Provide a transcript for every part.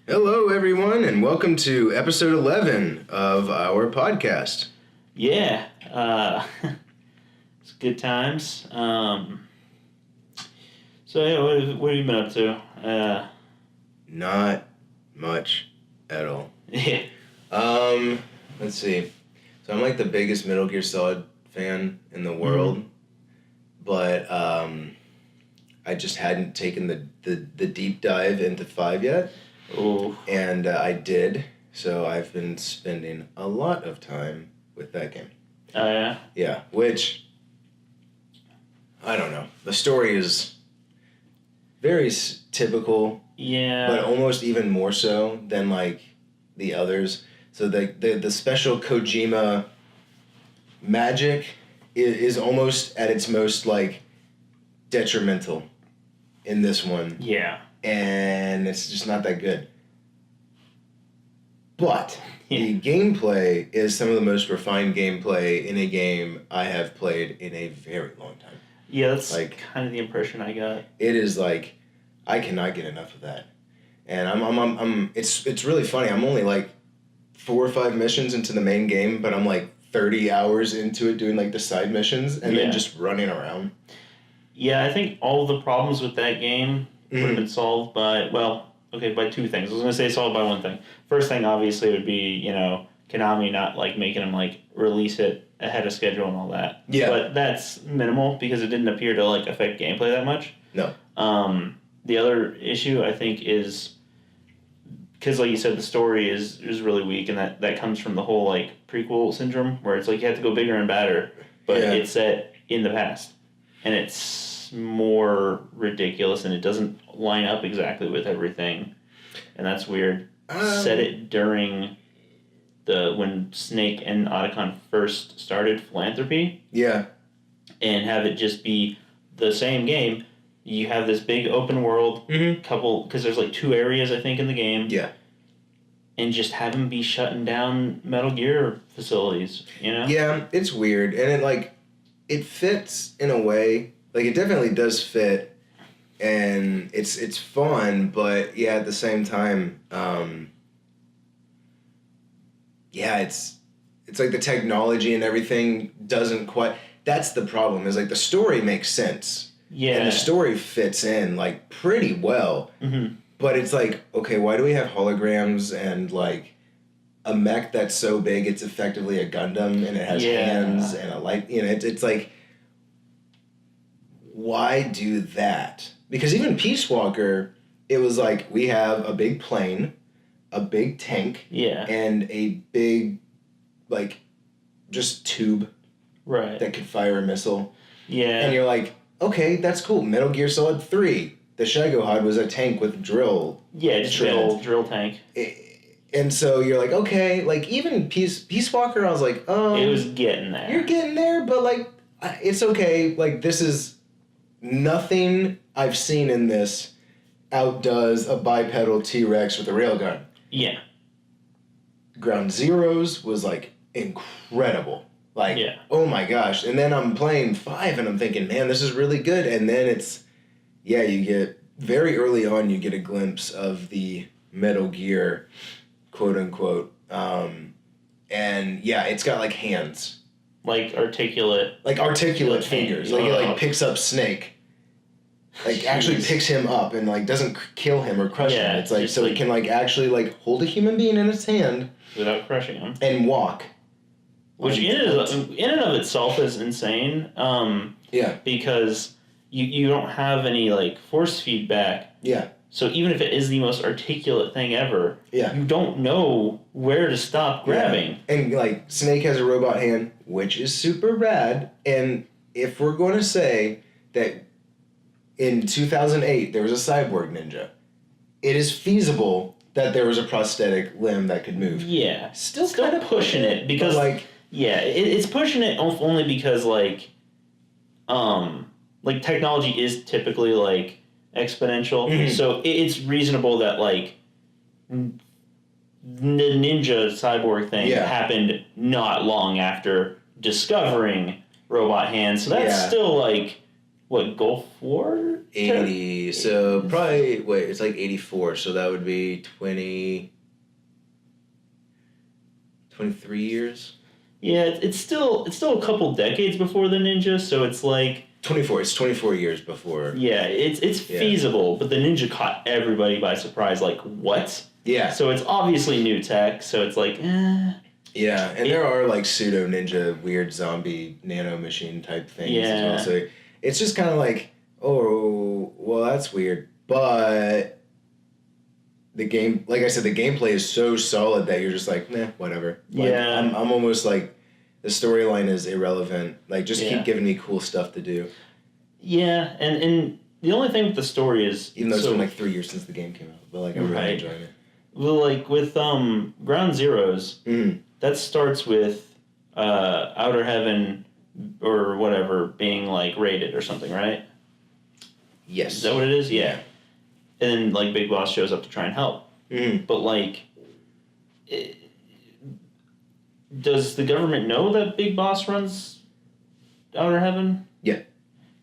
Hello, everyone, and welcome to episode 11 of our podcast. Yeah, it's good times. So yeah, what have you been up to? Not much at all. Yeah. Let's see. So I'm like the biggest Metal Gear Solid fan in the world, but I just hadn't taken the deep dive into 5 yet. Oh. And I did, so I've been spending a lot of time with that game. Oh, yeah? Yeah, which, I don't know. The story is very typical, Yeah. but almost even more so than, like, the others. So the special Kojima magic is almost at its most, like, detrimental in this one. Yeah. And it's just not that good. But the gameplay is some of the most refined gameplay in a game I have played in a very long time. Yeah, that's like kind of the impression I got. It is like I cannot get enough of that, and it's really funny. I'm only like 4 or 5 missions into the main game, but I'm like 30 hours into it doing like the side missions and then just running around. Yeah, I think all the problems with that game would have been solved by, by 2 things. I was going to say solved by 1 thing. First thing, obviously, would be, Konami not, like, making them, like, release it ahead of schedule and all that. Yeah. But that's minimal because it didn't appear to, like, affect gameplay that much. No. The other issue, I think, is because, like you said, the story is really weak, and that comes from the whole, like, prequel syndrome, where it's like you have to go bigger and badder, but it's set in the past. And it's more ridiculous, and it doesn't line up exactly with everything, and that's weird. Set it during when Snake and Otacon first started philanthropy. Yeah. And have it just be the same game. You have this big open world, couple, because there's like 2 areas I think in the game. Yeah. And just have them be shutting down Metal Gear facilities, Yeah, it's weird, and it fits in a way. Like, it definitely does fit, and it's fun, but, yeah, at the same time, it's like the technology and everything doesn't quite... That's the problem, is, like, the story makes sense. Yeah. And the story fits in, like, pretty well. Mm-hmm. But it's like, okay, why do we have holograms and, like, a mech that's so big it's effectively a Gundam, and it has hands and a light... It's like... Why do that? Because even Peace Walker, it was like, we have a big plane, a big tank, and a big, like, just tube that could fire a missile. Yeah. And you're like, okay, that's cool. Metal Gear Solid 3, the Shagohod was a tank with drill. Yeah, just a old drill tank. And so you're like, okay, like, even Peace Walker, I was like, it was getting there. You're getting there, but, like, it's okay. Like, this is... Nothing I've seen in this outdoes a bipedal T-Rex with a railgun. Yeah. Ground Zeroes was, like, incredible. Like, oh my gosh. And then I'm playing 5 and I'm thinking, man, this is really good. And then it's, you get, very early on, you get a glimpse of the Metal Gear, quote unquote. And, it's got, like, hands. Like articulate fingers. Like, it, like, picks up Snake. Like, actually picks him up and, like, doesn't kill him or crush him. It's, like, so it can, like, actually, like, hold a human being in its hand. Without crushing him. And walk. Which in and of itself is insane. Because you don't have any, like, force feedback. Yeah. So even if it is the most articulate thing ever, you don't know where to stop grabbing. Yeah. And, like, Snake has a robot hand, which is super rad. And if we're going to say that in 2008 there was a cyborg ninja, it is feasible that there was a prosthetic limb that could move. Yeah. Still kind of pushing it because, like... Yeah, it's pushing it only because, like, technology is typically, like, exponential. Mm-hmm. So it's reasonable that, like, the ninja cyborg thing happened not long after discovering robot hands. So that's still, like, what, Gulf War 80. So probably it's like 84. So that would be 23 years. Yeah, it's still a couple decades before the Ninja, so it's like 24. It's 24 years before. Yeah, it's feasible, but the Ninja caught everybody by surprise. Like, what? Yeah. So it's obviously new tech. So it's like, Yeah, and there are like pseudo ninja, weird zombie nano machine type things as well. So it's just kind of like, oh, well, that's weird, but the game, like I said, the gameplay is so solid that you're just like, whatever. Like, I'm almost like, the storyline is irrelevant. Like, just keep giving me cool stuff to do. Yeah, and the only thing with the story is... Even though it's been like 3 years since the game came out. But, like, I'm really enjoying it. Well, like, with Ground Zeroes, that starts with Outer Heaven or whatever being, like, raided or something, right? Yes. Is that what it is? Yeah. And then, like, Big Boss shows up to try and help. But, like... Does the government know that Big Boss runs Outer Heaven? Yeah.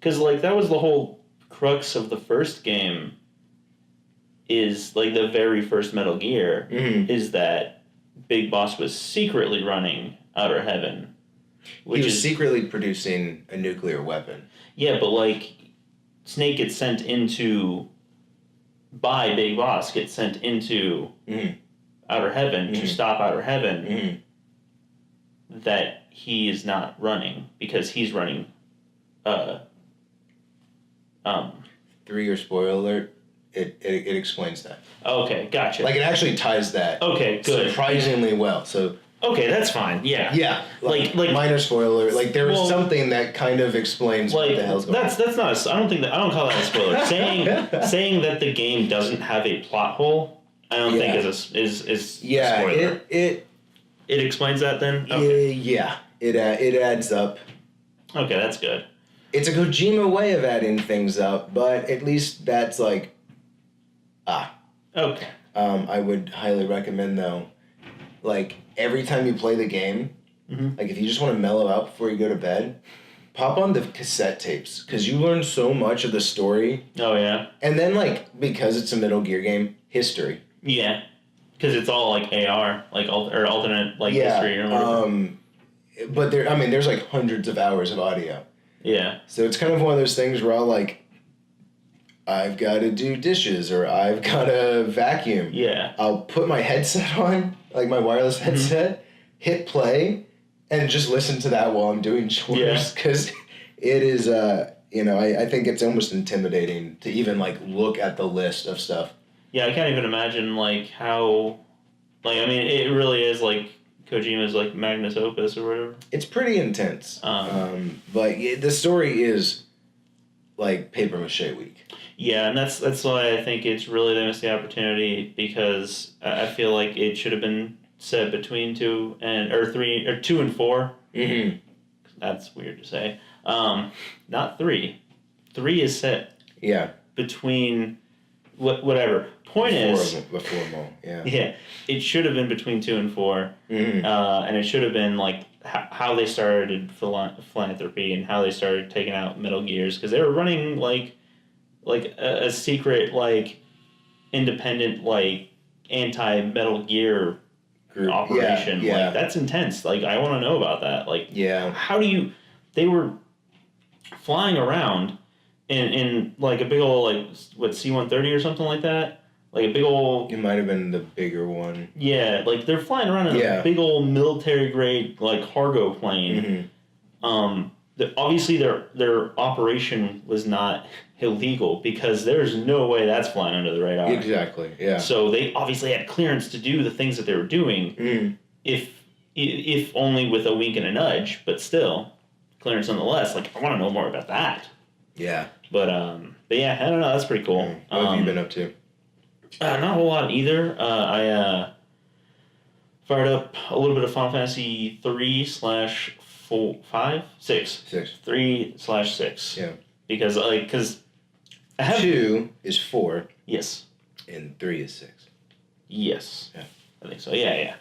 Because, like, that was the whole crux of the first game, is, like, the very first Metal Gear, is that Big Boss was secretly running Outer Heaven. He was secretly producing a nuclear weapon. Yeah, but, like, Snake gets sent into... by Big Boss, gets sent into Outer Heaven to stop Outer Heaven... that he is not running because he's running 3-year spoiler alert, it explains that. Okay, gotcha. Like, it actually ties that good surprisingly well. So okay, that's fine. Yeah like minor spoiler, like there was something that kind of explains what the hell's going on. That's not I don't call that a spoiler. saying that the game doesn't have a plot hole, I don't think is a spoiler. It explains that then? Okay. Yeah. It adds up. Okay, that's good. It's a Kojima way of adding things up, but at least that's like... Okay. I would highly recommend, though, like, every time you play the game, like, if you just want to mellow out before you go to bed, pop on the cassette tapes, because you learn so much of the story. Oh, yeah? And then, like, because it's a Metal Gear game, history. Yeah. Because it's all, like, AR, like, or alternate, like, history or whatever. But there's, like, hundreds of hours of audio. Yeah. So it's kind of one of those things where I'll, like, I've got to do dishes, or I've got to vacuum. Yeah. I'll put my headset on, like my wireless headset, hit play, and just listen to that while I'm doing chores. Because it is, I think it's almost intimidating to even, like, look at the list of stuff. Yeah, I can't even imagine, like, how... Like, I mean, it really is, like, Kojima's, like, magnus opus or whatever. It's pretty intense. But the story is, like, papier-mâché week. Yeah, and that's why I think it's really they missed the opportunity, because I feel like it should have been set between 2 and 4. Mm-hmm. That's weird to say. Not 3. 3 is set. Yeah. Between whatever. Before them all. Yeah. Yeah, it should have been between 2 and 4, and it should have been like how they started philanthropy and how they started taking out Metal Gears, because they were running like a secret, like, independent, like, anti-Metal Gear group operation. Yeah. Like, that's intense. Like, I want to know about that. Like, how do you... They were flying around in like, a big old, like, what, C-130 or something like that? Like, a big old... It might have been the bigger one. Yeah, like, they're flying around in a big old military-grade, like, cargo plane. Obviously, their operation was not illegal, because there's no way that's flying under the radar. Exactly, yeah. So they obviously had clearance to do the things that they were doing, if only with a wink and a nudge, but still, clearance nonetheless. Like, I want to know more about that. Yeah. But yeah, I don't know, that's pretty cool. What have you been up to? Not a whole lot either. I fired up a little bit of Final Fantasy 3/5? 6. 3/6. Yeah. Because I have 2 is 4. Yes. And 3 is 6. Yes. Yeah. I think so. Yeah.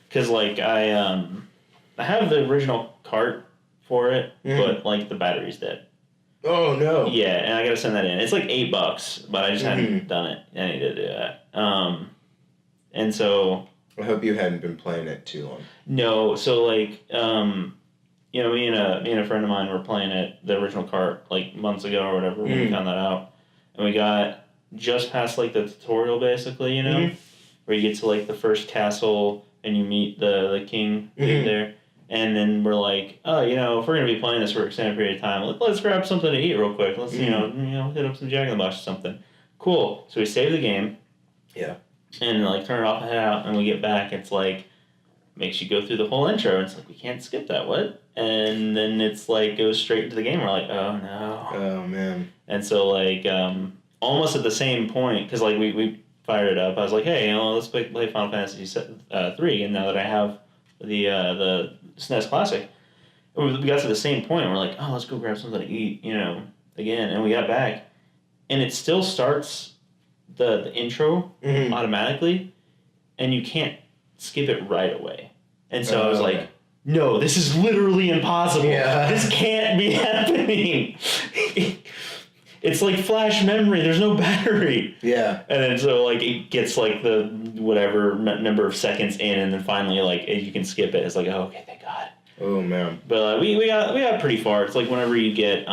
Because, like, I have the original cart for it, but, like, the battery's dead. Oh no. Yeah, and I gotta send that in. It's like $8, but I just hadn't done it. I need to do that. And so. I hope you hadn't been playing it too long. No, so like, me and a friend of mine were playing it, the original cart, like months ago or whatever when we found that out, and we got just past like the tutorial basically, where you get to like the first castle and you meet the king there. And then we're like, oh, if we're going to be playing this for an extended period of time, let's grab something to eat real quick. Let's, hit up some Jack in the Box or something. Cool. So we save the game. Yeah. And, like, turn it off and head out. And we get back. It's like, makes you go through the whole intro. And it's like, we can't skip that. What? And then it's like, goes straight into the game. We're like, oh, no. Oh, man. And so, like, almost at the same point, because, like, we fired it up. I was like, hey, let's play Final Fantasy 3 again now that I have the SNES Classic. And we got to the same point. We're like, oh, let's go grab something to eat, again. And we got back. And it still starts the intro automatically. And you can't skip it right away. And so I was like, no, this is literally impossible. Yeah. This can't be happening. It's like flash memory. There's no battery. Yeah. And then so like it gets like the whatever number of seconds in, and then finally like you can skip it. It's like, oh, okay, thank God. Oh man. But we got pretty far. It's like whenever you get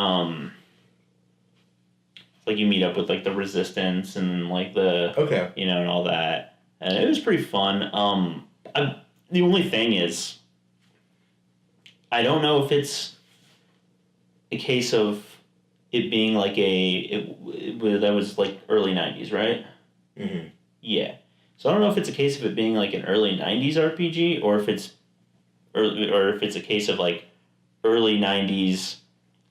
like you meet up with like the resistance and like the and all that, and it was pretty fun. The only thing is, I don't know if it's a case of it being like that was like early 90s, right? Mm-hmm. Yeah. So I don't know if it's a case of it being like an early 90s RPG or if it's a case of like early 90s,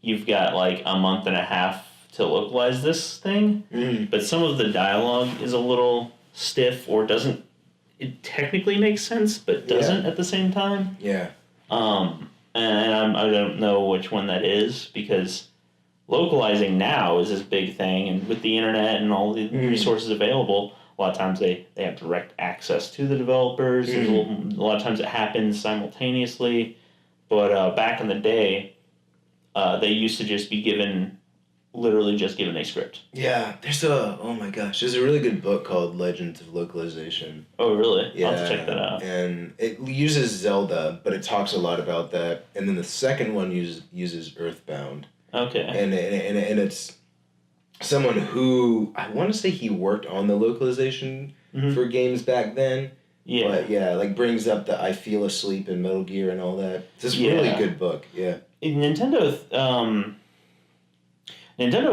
you've got like a month and a half to localize this thing. Mm-hmm. But some of the dialogue is a little stiff or doesn't, it technically makes sense, but doesn't at the same time. Yeah. And I don't know which one that is because localizing now is this big thing, and with the internet and all the resources available, a lot of times they have direct access to the developers. A lot of times it happens simultaneously, but back in the day, they used to just be given a script. Yeah, there's a really good book called Legends of Localization. Oh, really? Yeah, I'll have to check that out. And it uses Zelda, but it talks a lot about that. And then the second one uses Earthbound. Okay. And it's someone who, I want to say he worked on the localization for games back then. Yeah. But yeah, like brings up the I Feel Asleep in Metal Gear and all that. It's this really good book, yeah. Nintendo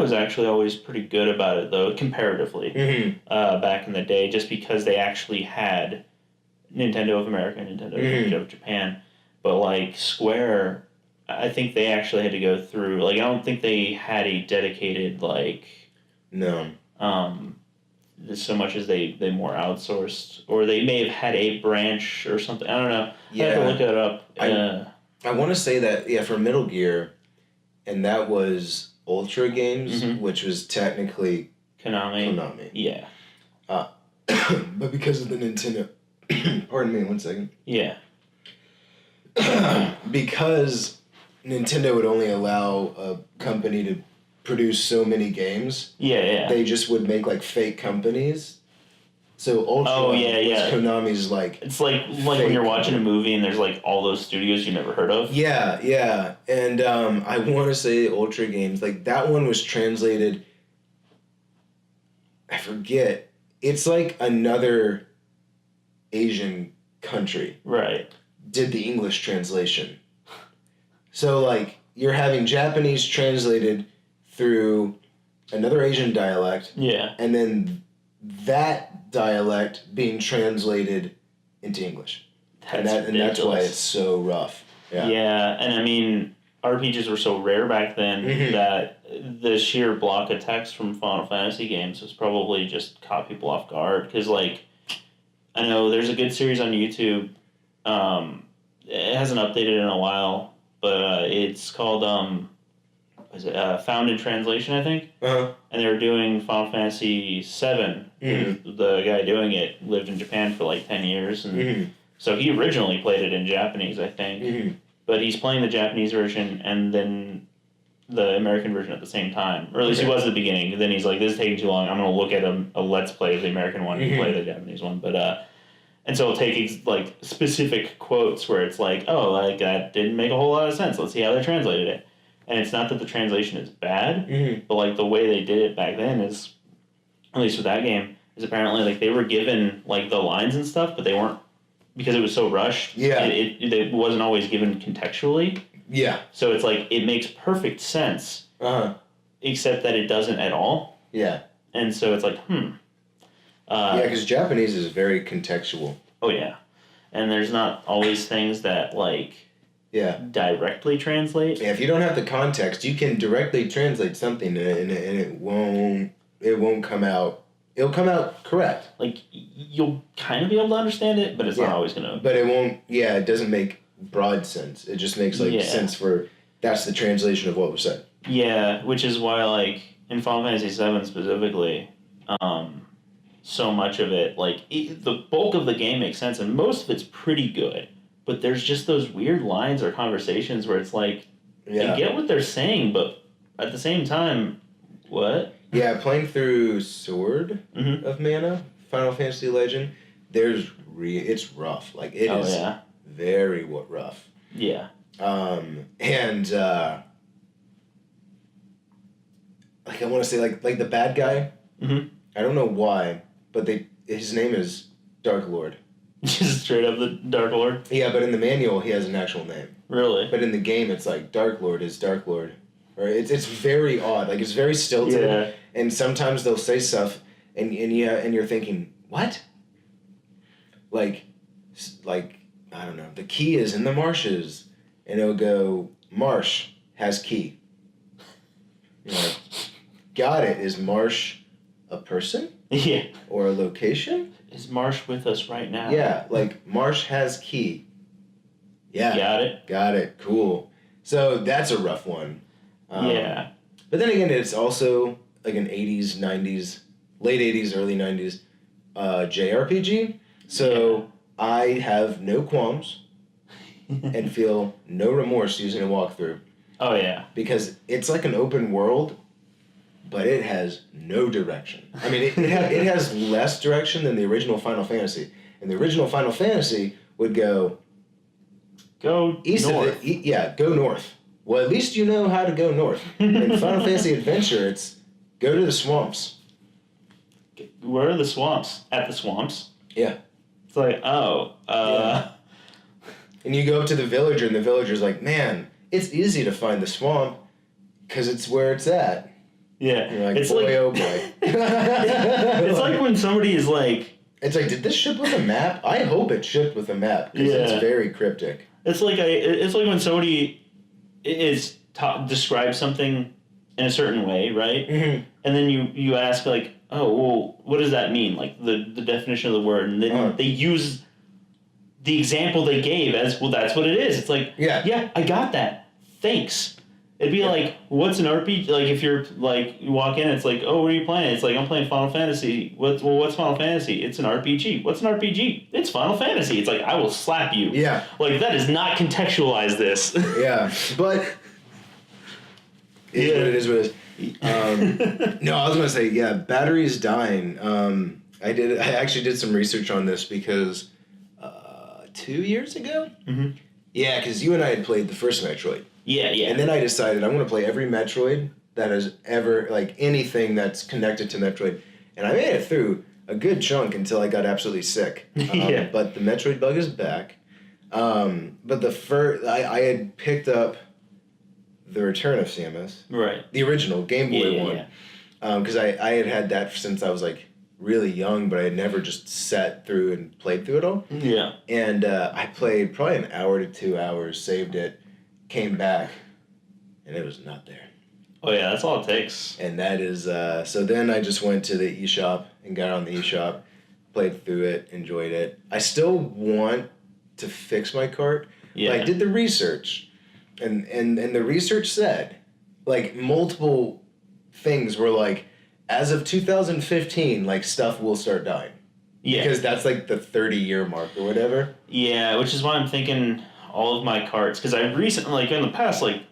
was actually always pretty good about it, though, comparatively, back in the day, just because they actually had Nintendo of America and Nintendo of Japan. But, like, Square, I think they actually had to go through, like, I don't think they had a dedicated, like... No. So much as they more outsourced, or they may have had a branch or something. I don't know. Yeah. I have to look it up. I want to say that, for Metal Gear, and that was Ultra Games, which was technically Konami. Yeah. But because of the Nintendo... Pardon me, 1 second. Yeah. Because Nintendo would only allow a company to produce so many games. Yeah. They just would make like fake companies. So Ultra was Konami's like... It's like when you're watching a movie and there's like all those studios you never heard of. Yeah. And I want to say Ultra Games, like that one was translated... I forget. It's like another Asian country. Right. Did the English translation. So like you're having Japanese translated through another Asian dialect. Yeah. And then that dialect being translated into English. That's why it's so rough. Yeah, and I mean, RPGs were so rare back then that the sheer block of text from Final Fantasy games was probably just caught people off guard. Because, like, I know there's a good series on YouTube. It hasn't updated in a while, but it's called... Found in Translation, I think. And they were doing Final Fantasy VII. The guy doing it lived in Japan for like 10 years. And so he originally played it in Japanese, I think. But he's playing the Japanese version, and then the American version at the same time, or at least he was at the beginning. And then he's like, "This is taking too long. I'm going to look at a Let's Play of the American one and play the Japanese one." But and so he'll take like specific quotes where it's like, "Oh, like that didn't make a whole lot of sense. Let's see how they translated it." And it's not that the translation is bad, but like the way they did it back then is, at least with that game, is apparently like they were given like the lines and stuff, but they weren't, because it was so rushed. Yeah, it wasn't always given contextually. Yeah. So it's like it makes perfect sense, except that it doesn't at all. Yeah. And so it's like, yeah, because Japanese is very contextual. Oh yeah, and there's not always things that like. Yeah. Directly translate. Yeah, if you don't have the context, you can directly translate something and it won't come out. It'll come out correct. Like you'll kind of be able to understand it, but it's not always gonna. But it won't. Yeah, it doesn't make broad sense. It just makes sense for that's the translation of what was said. Yeah, which is why like in Final Fantasy VII specifically, so much of it the bulk of the game makes sense and most of it's pretty good. But there's just those weird lines or conversations where it's like, I get what they're saying, but at the same time, what? Yeah, playing through Sword of Mana, Final Fantasy Legend, it's rough. Like, it is very rough. Yeah. And, like, I want to say, like the bad guy, I don't know why, but his name is Dark Lord. Just straight up the Dark Lord? Yeah, but in the manual, he has an actual name. Really? But in the game, it's like Dark Lord is Dark Lord. Or it's very odd. Like, it's very stilted. Yeah. And sometimes they'll say stuff, and you're thinking, what? Like, I don't know. The key is in the marshes. And it'll go, marsh has key. You're like, got it. Is marsh a person? Yeah. Or a location? Is Marsh with us right now? Yeah, like, Marsh has key. Yeah. Got it. Cool. So, that's a rough one. Yeah. But then again, it's also, like, an 80s, 90s, late 80s, early 90s JRPG. So, I have no qualms and feel no remorse using a walkthrough. Oh, yeah. Because it's like an open world, but it has no direction. I mean, it has less direction than the original Final Fantasy. And the original Final Fantasy would go east north. Go north. Well, at least you know how to go north. In Final Fantasy Adventure, it's go to the swamps. Where are the swamps? At the swamps? Yeah. It's like, yeah. And you go up to the villager, and the villager's like, man, it's easy to find the swamp because it's where it's at. Yeah. You're like, boy, oh boy. It's like when somebody is like... It's like, did this ship with a map? I hope it shipped with a map, because it's very cryptic. It's like when somebody describes something in a certain way, right? Mm-hmm. And then you ask, like, oh, well, what does that mean? Like, the definition of the word. And then they use the example they gave as, well, that's what it is. It's like, yeah, I got that. Thanks. It'd be like, what's an RPG? Like, if you're, like, you walk in, it's like, oh, what are you playing? It's like, I'm playing Final Fantasy. What's Final Fantasy? It's an RPG. What's an RPG? It's Final Fantasy. It's like, I will slap you. Yeah. Like, that does not contextualize this. Yeah. But it is what it is. No, I was going to say, batteries dying. I actually did some research on this because 2 years ago? Mm-hmm. Yeah, because you and I had played the first Metroid. Yeah. And then I decided I'm going to play every Metroid that has ever, like, anything that's connected to Metroid. And I made it through a good chunk until I got absolutely sick. But the Metroid bug is back. But I had picked up The Return of Samus. Right. The original Game Boy one. Because I had that since I was, like, really young, but I had never just sat through and played through it all. Yeah. And I played probably an hour to 2 hours, saved it, came back, and it was not there. Oh yeah, that's all it takes. And that is, so then I just went to the eShop and got on the eShop, played through it, enjoyed it. I still want to fix my cart. Yeah. But I did the research, and the research said, like, multiple things were like, as of 2015, like, stuff will start dying. Yeah. Because that's, like, the 30-year mark or whatever. Yeah, which is why I'm thinking all of my carts, because I recently, like, in the past, like,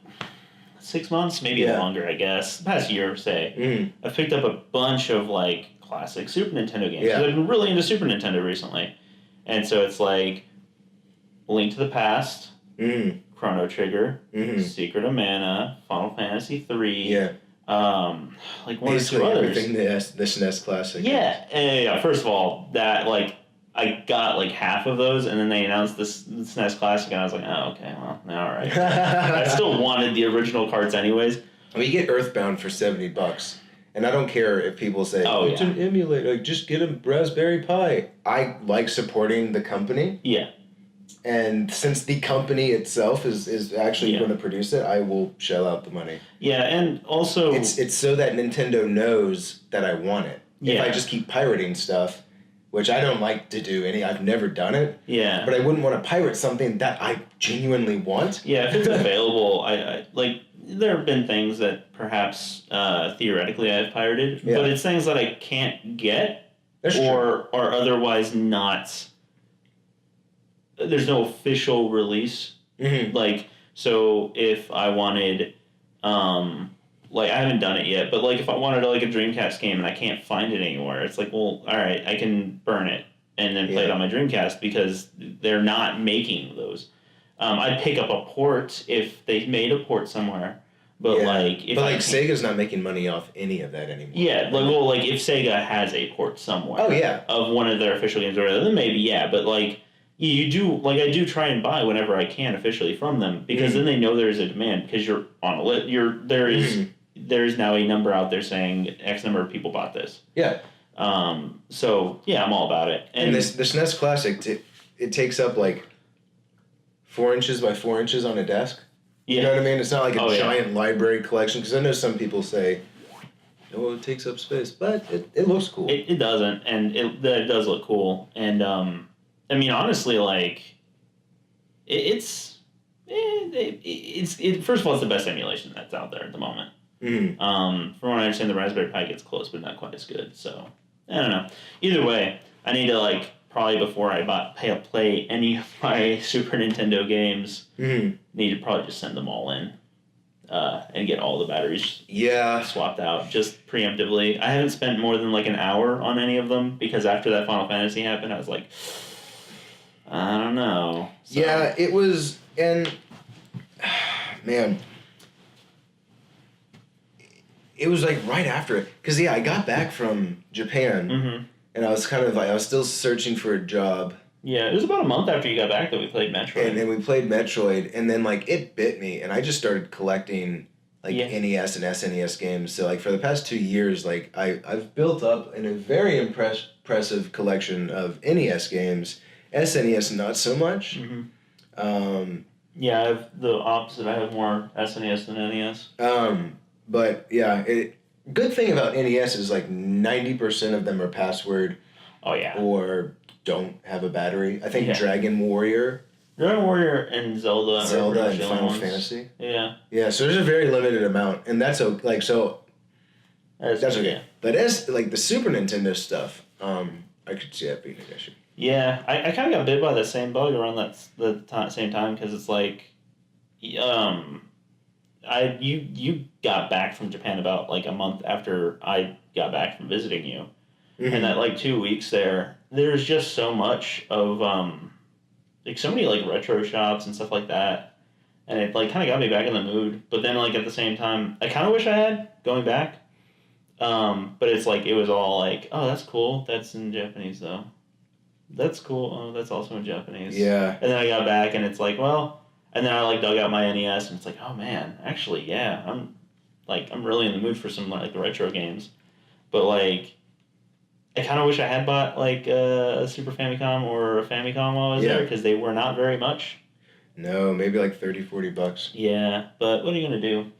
6 months, maybe longer, I guess, the past year, say, I've picked up a bunch of, like, classic Super Nintendo games. Yeah. I've been really into Super Nintendo recently. And so it's like Link to the Past, Chrono Trigger, Secret of Mana, Final Fantasy 3. Yeah. Like one basically or two others. Everything the SNES Classic. Yeah. First of all, that, like, I got, like, half of those, and then they announced this SNES Classic, and I was like, oh, okay, well, all right. I still wanted the original carts anyways. You get Earthbound for $70, and I don't care if people say, it's an emulator, like, just get a Raspberry Pi. I like supporting the company. Yeah. And since the company itself is actually going to produce it, I will shell out the money. Yeah, and also... It's so that Nintendo knows that I want it. If I just keep pirating stuff... Which I don't like to do I've never done it. Yeah. But I wouldn't want to pirate something that I genuinely want. Yeah, if it's available, I like, there have been things that perhaps theoretically I've pirated, but it's things that I can't get or are otherwise not, there's no official release. Like, so if I wanted, like, I haven't done it yet, but, like, if I wanted, like, a Dreamcast game and I can't find it anywhere, it's like, well, all right, I can burn it and then play it on my Dreamcast because they're not making those. I'd pick up a port if they made a port somewhere, but, like... Sega's not making money off any of that anymore. Yeah, like, well, like, if Sega has a port somewhere... Oh, yeah. ...of one of their official games or whatever, then maybe, but, like... You do, like, I do try and buy whenever I can officially from them because then they know there's a demand because you're on a list. There's now a number out there saying X number of people bought this. Yeah. So, yeah, I'm all about it. And this SNES Classic, it takes up, like, 4 inches by 4 inches on a desk. Yeah. You know what I mean? It's not like a giant library collection because I know some people say, oh, it takes up space, but it looks cool. It doesn't, and it does look cool. And, I mean, honestly, like, first of all, it's the best emulation that's out there at the moment. From what I understand, the Raspberry Pi gets close, but not quite as good. So, I don't know. Either way, I need to, like, probably before I play any of my Super Nintendo games, need to probably just send them all in and get all the batteries swapped out just preemptively. I haven't spent more than, like, an hour on any of them because after that Final Fantasy happened, I was like... I don't know. So. Yeah, it was, and man, it was like right after it, because I got back from Japan, and I was kind of like, I was still searching for a job. Yeah, it was about a month after you got back that we played Metroid. And then we played Metroid, and then, like, it bit me, and I just started collecting, like, NES and SNES games. So, like, for the past 2 years, like, I've built up a very impressive collection of NES games. SNES, not so much. Yeah, I have the opposite. I have more SNES than NES. But, yeah, good thing about NES is, like, 90% of them are password. Oh, yeah. Or don't have a battery. I think Dragon Warrior and Zelda and Final Fantasy. Yeah. Yeah, so there's a very limited amount, and that's okay. That's okay. Yeah. But as, like, the Super Nintendo stuff, I could see that being an issue. Yeah, I kind of got bit by the same bug around the same time because it's like, you got back from Japan about, like, a month after I got back from visiting you, and that, like, 2 weeks there's just so much of like, so many, like, retro shops and stuff like that, and it, like, kind of got me back in the mood. But then, like, at the same time, I kind of wish I had going back, but it's like it was all like, oh, that's cool, that's in Japanese though. That's cool. Oh, that's also in Japanese. Yeah. And then I got back, and it's like, well, and then I, like, dug out my NES, and it's like, oh man, actually, yeah, I'm really in the mood for some, like, retro games, but, like, I kind of wish I had bought, like, a Super Famicom or a Famicom while I was there because they were not very much. No, maybe like $30-$40. Yeah, but what are you gonna do?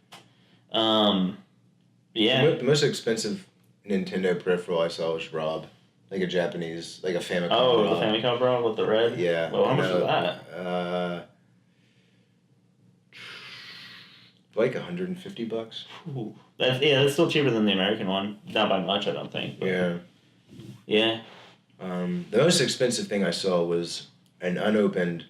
Yeah. The most expensive Nintendo peripheral I saw was Rob. Like a Japanese, like a Famicom. Oh, the Famicom Rob with the red? Yeah. Well, how much was that? Like $150. Ooh. That's still cheaper than the American one. Not by much, I don't think. But. Yeah. Yeah. The most expensive thing I saw was an unopened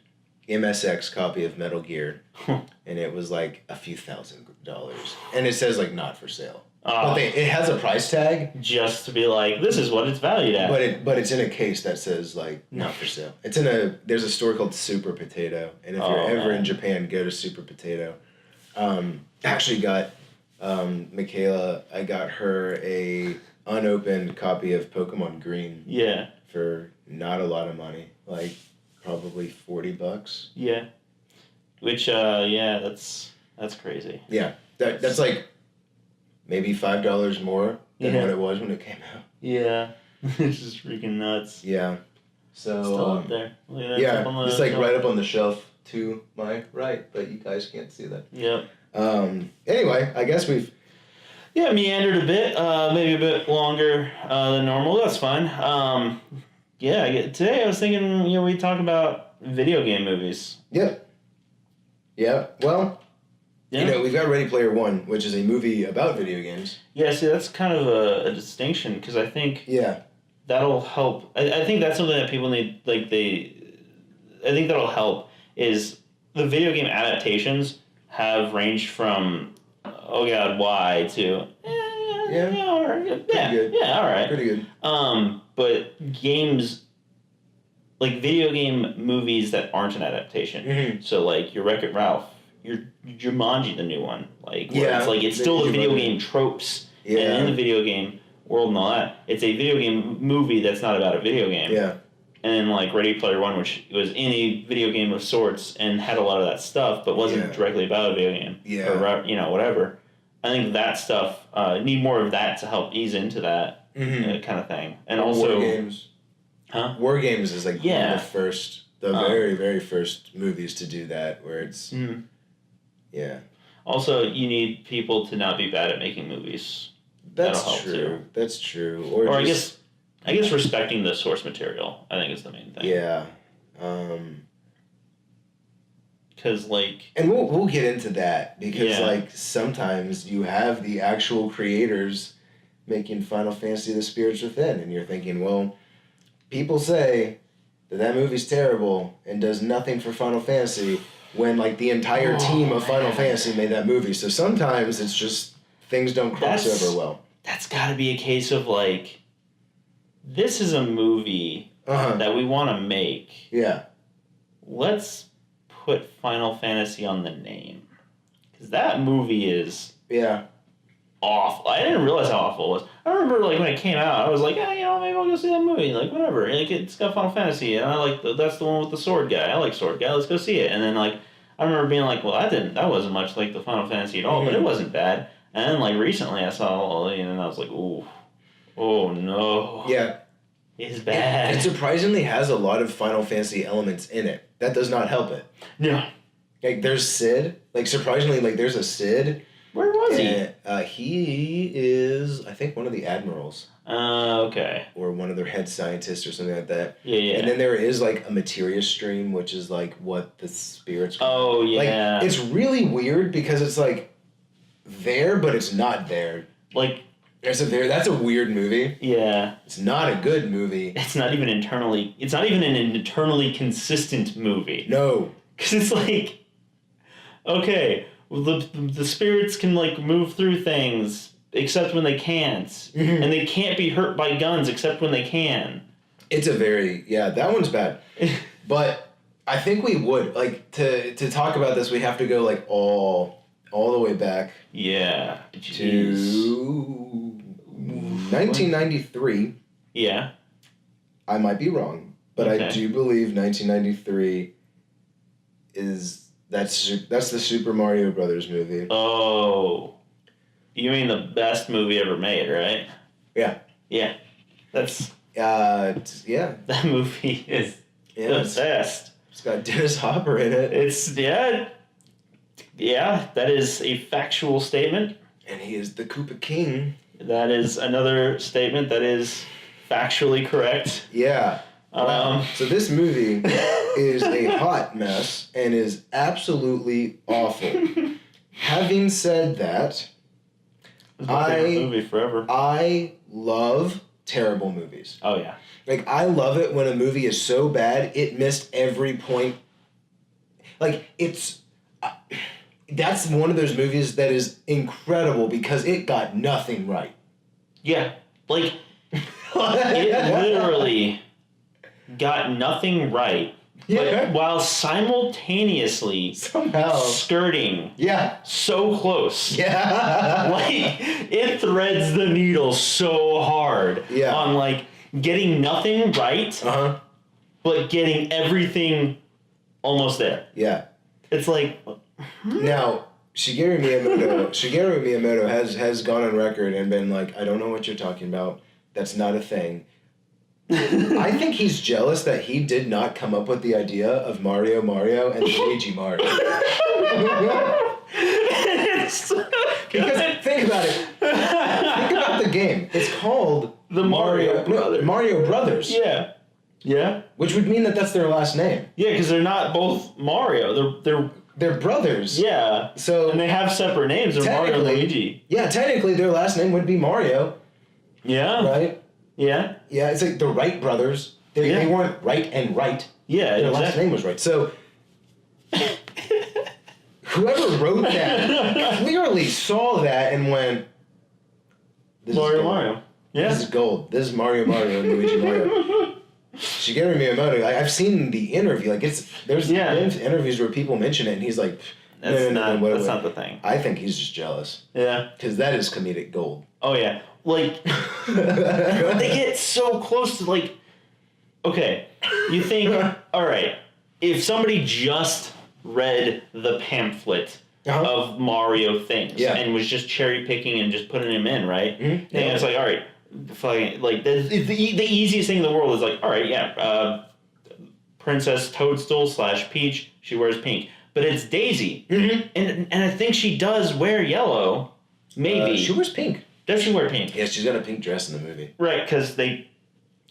MSX copy of Metal Gear, and it was like a few $1,000, and it says like not for sale. But it has a price tag just to be like, this is what it's valued at. But it's in a case that says like not for sale. It's in there's a store called Super Potato, and if you're ever in Japan, go to Super Potato. Actually got Michaela. I got her a unopened copy of Pokemon Green. Yeah. For not a lot of money, like probably $40. Yeah. Which that's crazy. Yeah, that's like maybe $5 more than what it was when it came out. Yeah. It's just freaking nuts. Yeah. So still up there. Look at that. Yeah, it's like right up on the shelf to my right, but you guys can't see that. Yep. Anyway, I guess we've meandered a bit, maybe a bit longer than normal. That's fine. Today I was thinking, we talk about video game movies. Yep. Yeah. Well, we've got Ready Player One, which is a movie about video games. Yeah, see, that's kind of a distinction, because I think that'll help. I think that's something that people need, I think that'll help, is the video game adaptations have ranged from, oh god, why, to, all right. Pretty good. But games, like video game movies that aren't an adaptation, so like your Wreck-It Ralph, your Jumanji, the new one, it's still the video game tropes, and in the video game world and all that, it's a video game movie that's not about a video game. Yeah. And then like Ready Player One, which was in a video game of sorts and had a lot of that stuff, but wasn't directly about a video game. Yeah. Or whatever. I think that stuff need more of that to help ease into that kind of thing. And also War Games. Huh? War Games is like one of the very, very first movies to do that, where it's Also, you need people to not be bad at making movies. That's true. Too. That's true. Or I guess respecting the source material, I think, is the main thing. Yeah. Because and we'll get into that, because sometimes you have the actual creators making Final Fantasy: The Spirits Within, and you're thinking, well, people say that movie's terrible and does nothing for Final Fantasy, when the entire team of Final Fantasy made that movie. So sometimes it's just things don't cross over well. That's got to be a case of this is a movie that we want to make. Yeah. Let's put Final Fantasy on the name, because that movie is awful. I didn't realize how awful it was. I remember when it came out, I was like, maybe I'll go see that movie. Whatever. It's got Final Fantasy, and I that's the one with the sword guy. I like sword guy. Let's go see it. And then I remember being well, that wasn't much like the Final Fantasy at all, but it wasn't bad. And then recently I saw and I was like, ooh, oh no. Yeah. It's bad. It surprisingly has a lot of Final Fantasy elements in it. That does not help it. Yeah. There's Sid. Surprisingly, there's a Sid. Where was he? He is, I think, one of the admirals. Okay. Or one of their head scientists or something like that. Yeah. And then there is a materia stream, which is what the spirits. Oh yeah. It's really weird, because it's there, but it's not there. That's a weird movie. Yeah. It's not a good movie. It's not even an internally consistent movie. No. Because it's okay, well, the spirits can move through things except when they can't, and they can't be hurt by guns except when they can. It's that one's bad. But I think we would to talk about this. We have to go all the way back. Yeah. To 1993. Yeah. I might be wrong, but I do believe 1993 that's the Super Mario Brothers movie. Oh. You mean the best movie ever made, right? Yeah. Yeah. That's that movie is the best. It's got Dennis Hopper in it. That is a factual statement. And he is the Koopa King. That is another statement that is factually correct. Yeah. Wow. So this movie is a hot mess and is absolutely awful. Having said that, it's my favorite movie forever. I love terrible movies. Oh yeah. I love it when a movie is so bad it missed every point Like, it's... that's one of those movies that is incredible because it got nothing right. Yeah. Like, it literally got nothing right. Yeah. But while simultaneously somehow skirting so close. Yeah. Like, it threads the needle so hard on, like, getting nothing right, but getting everything almost there. Yeah. It's like... Now, Shigeru Miyamoto has gone on record and been like, I don't know what you're talking about. That's not a thing. I think he's jealous that he did not come up with the idea of Mario and Luigi Mario. Because think about it. Think about the game. It's called the Mario Brothers. Mario Brothers. Yeah. Yeah. Which would mean that that's their last name. Yeah, because they're not both Mario. They're brothers. Yeah. So and they have separate names. They're Mario and Luigi. Yeah, technically their last name would be Mario. Yeah. Right? Yeah. Yeah, it's like the Wright brothers. They weren't right and right. Yeah, their last name was right. So whoever wrote that clearly saw that and went, this Mario. Yeah. This is gold. This is Mario and Luigi Mario. Shigeru Miyamoto, I've seen the interview. Like there's interviews where people mention it, and he's like, "That's not the thing." I think he's just jealous. Yeah, because that is comedic gold. Oh yeah, like they get so close to like. Okay, you think, all right, if somebody just read the pamphlet of Mario things and was just cherry picking and just putting them in, right? Mm-hmm. And it's like, all right. Like the easiest thing in the world is like, all right, Princess Toadstool / Peach, she wears pink, but it's Daisy, and I think she does wear yellow, maybe she wears pink. Does she wear pink? Yeah, she's got a pink dress in the movie. Right, because they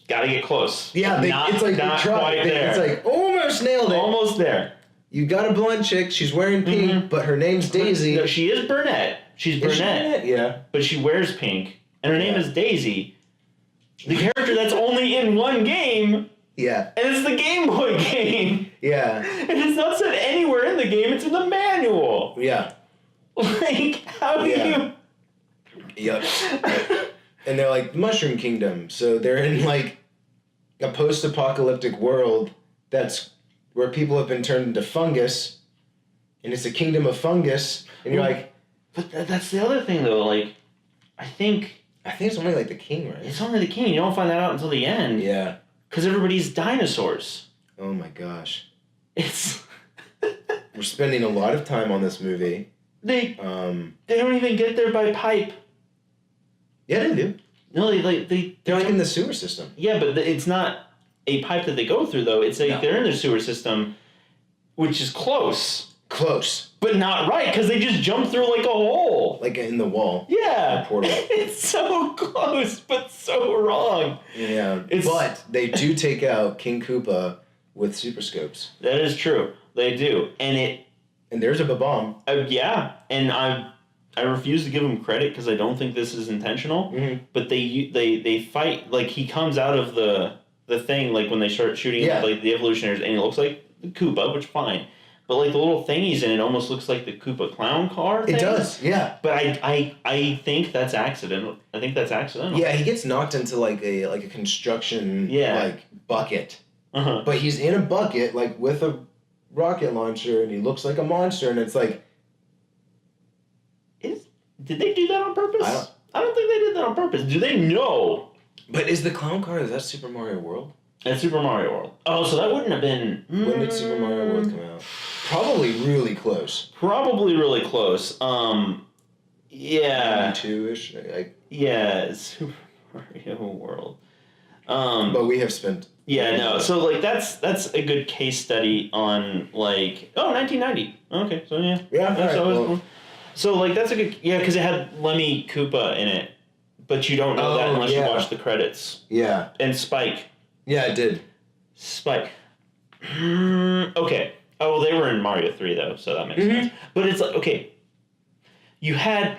gotta get close. Yeah, it's like not quite there. It's like almost nailed it. Almost there. You got a blonde chick. She's wearing pink, but her name's Daisy. No, she is brunette. She's brunette. Yeah, but she wears pink. And her name is Daisy, the character that's only in one game. Yeah. And it's the Game Boy game. Yeah. And it's not said anywhere in the game, it's in the manual. Yeah. Like, how do you... Yep. And they're like, Mushroom Kingdom. So they're in, like, a post-apocalyptic world that's where people have been turned into fungus. And it's a kingdom of fungus. And you're like... But that's the other thing, though. Like, I think it's only like the king, right? It's only the king. You don't find that out until the end. Yeah. Because everybody's dinosaurs. Oh my gosh. It's... We're spending a lot of time on this movie. They don't even get there by pipe. Yeah, they do. No, they're like in the sewer system. Yeah, but it's not a pipe that they go through, though. It's they're in their sewer system, which is close. Close. But not right, because they just jump through like a hole. Like in the wall. Yeah. A portal. It's so close, but so wrong. Yeah. But they do take out King Koopa with super scopes. That is true. They do. And there's a bomb. Yeah. And I refuse to give them credit because I don't think this is intentional. Mm-hmm. But they fight, like he comes out of the thing, like when they start shooting like the evolutionaries, and he looks like the Koopa, which fine. But like the little thing he's in, it almost looks like the Koopa clown car thing. It does, yeah. But I think that's accidental. I think that's accidental. Yeah, he gets knocked into like a construction like bucket. Uh-huh. But he's in a bucket like with a rocket launcher, and he looks like a monster, and it's like. Did they do that on purpose? I don't think they did that on purpose. Do they know? But is the clown car? Is that Super Mario World? It's Super Mario World. Oh, so that wouldn't have been... When did Super Mario World come out? Probably really close. Yeah. 92-ish? Yeah, Super Mario World. But we have spent... Yeah, no. So, like, that's a good case study on, like... Oh, 1990. Okay, so yeah. Yeah, so, like, that's a good... Yeah, because it had Lemmy Koopa in it. But you don't know that unless you watch the credits. Yeah. And Spike. Yeah, it did. Spike. Okay. Oh, well, they were in Mario 3, though, so that makes sense. But it's like, okay, you have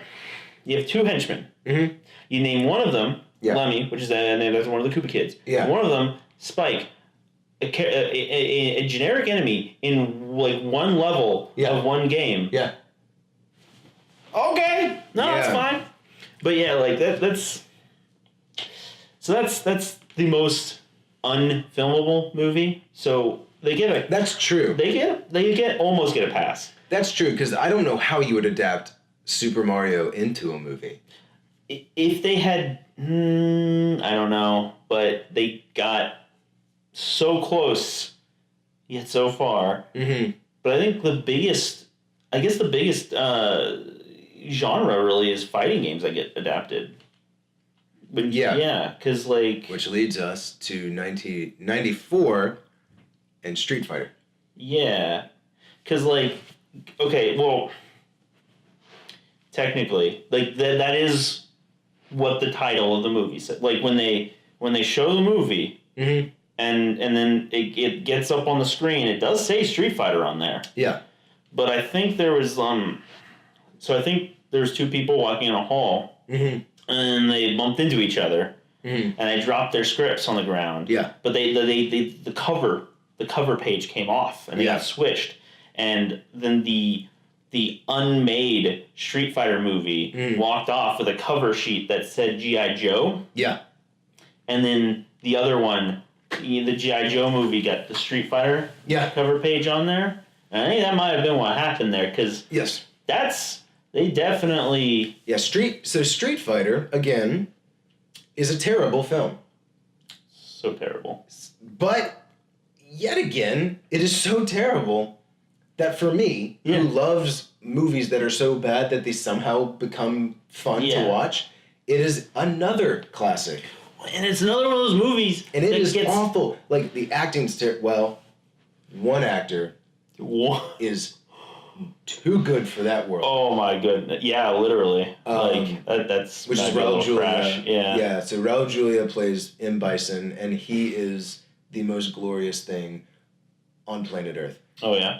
two henchmen. Mm-hmm. You name one of them Lemmy, which is that's one of the Koopa kids. Yeah. One of them, Spike. a generic enemy in like one level of one game. Yeah. Okay, no, that's fine. But yeah, like that's the most unfilmable movie. So they get a. That's true. They almost get a pass. That's true, because I don't know how you would adapt Super Mario into a movie. If they had, I don't know, but they got so close, yet so far. Mm-hmm. But I think the biggest genre really is fighting games that get adapted. But yeah, because like, which leads us to 1994 and Street Fighter. Yeah, because like, okay, well, technically, like that is what the title of the movie said. Like when they show the movie, mm-hmm. and then it gets up on the screen, it does say Street Fighter on there. Yeah, but I think there was so I think there's two people walking in a hall, mm-hmm. and they bumped into each other, mm-hmm. and they dropped their scripts on the ground. Yeah, but the cover page came off and it got switched, and then the unmade Street Fighter movie walked off with a cover sheet that said G.I. Joe. Yeah. And then the other one, the G.I. Joe movie, got the Street Fighter cover page on there. And I think that might have been what happened there, because they definitely... Yeah, Street Fighter, again, is a terrible film. So terrible. But, yet again, it is so terrible that for me, who loves movies that are so bad that they somehow become fun to watch, it is another classic. And it's another one of those movies. And it is awful. Like, the acting's well, one actor is too good for that world. Oh my goodness. Yeah, literally. That's which is Raul Julia. Yeah, so Raul Julia plays M. Bison, and he is the most glorious thing on planet Earth. Oh, yeah.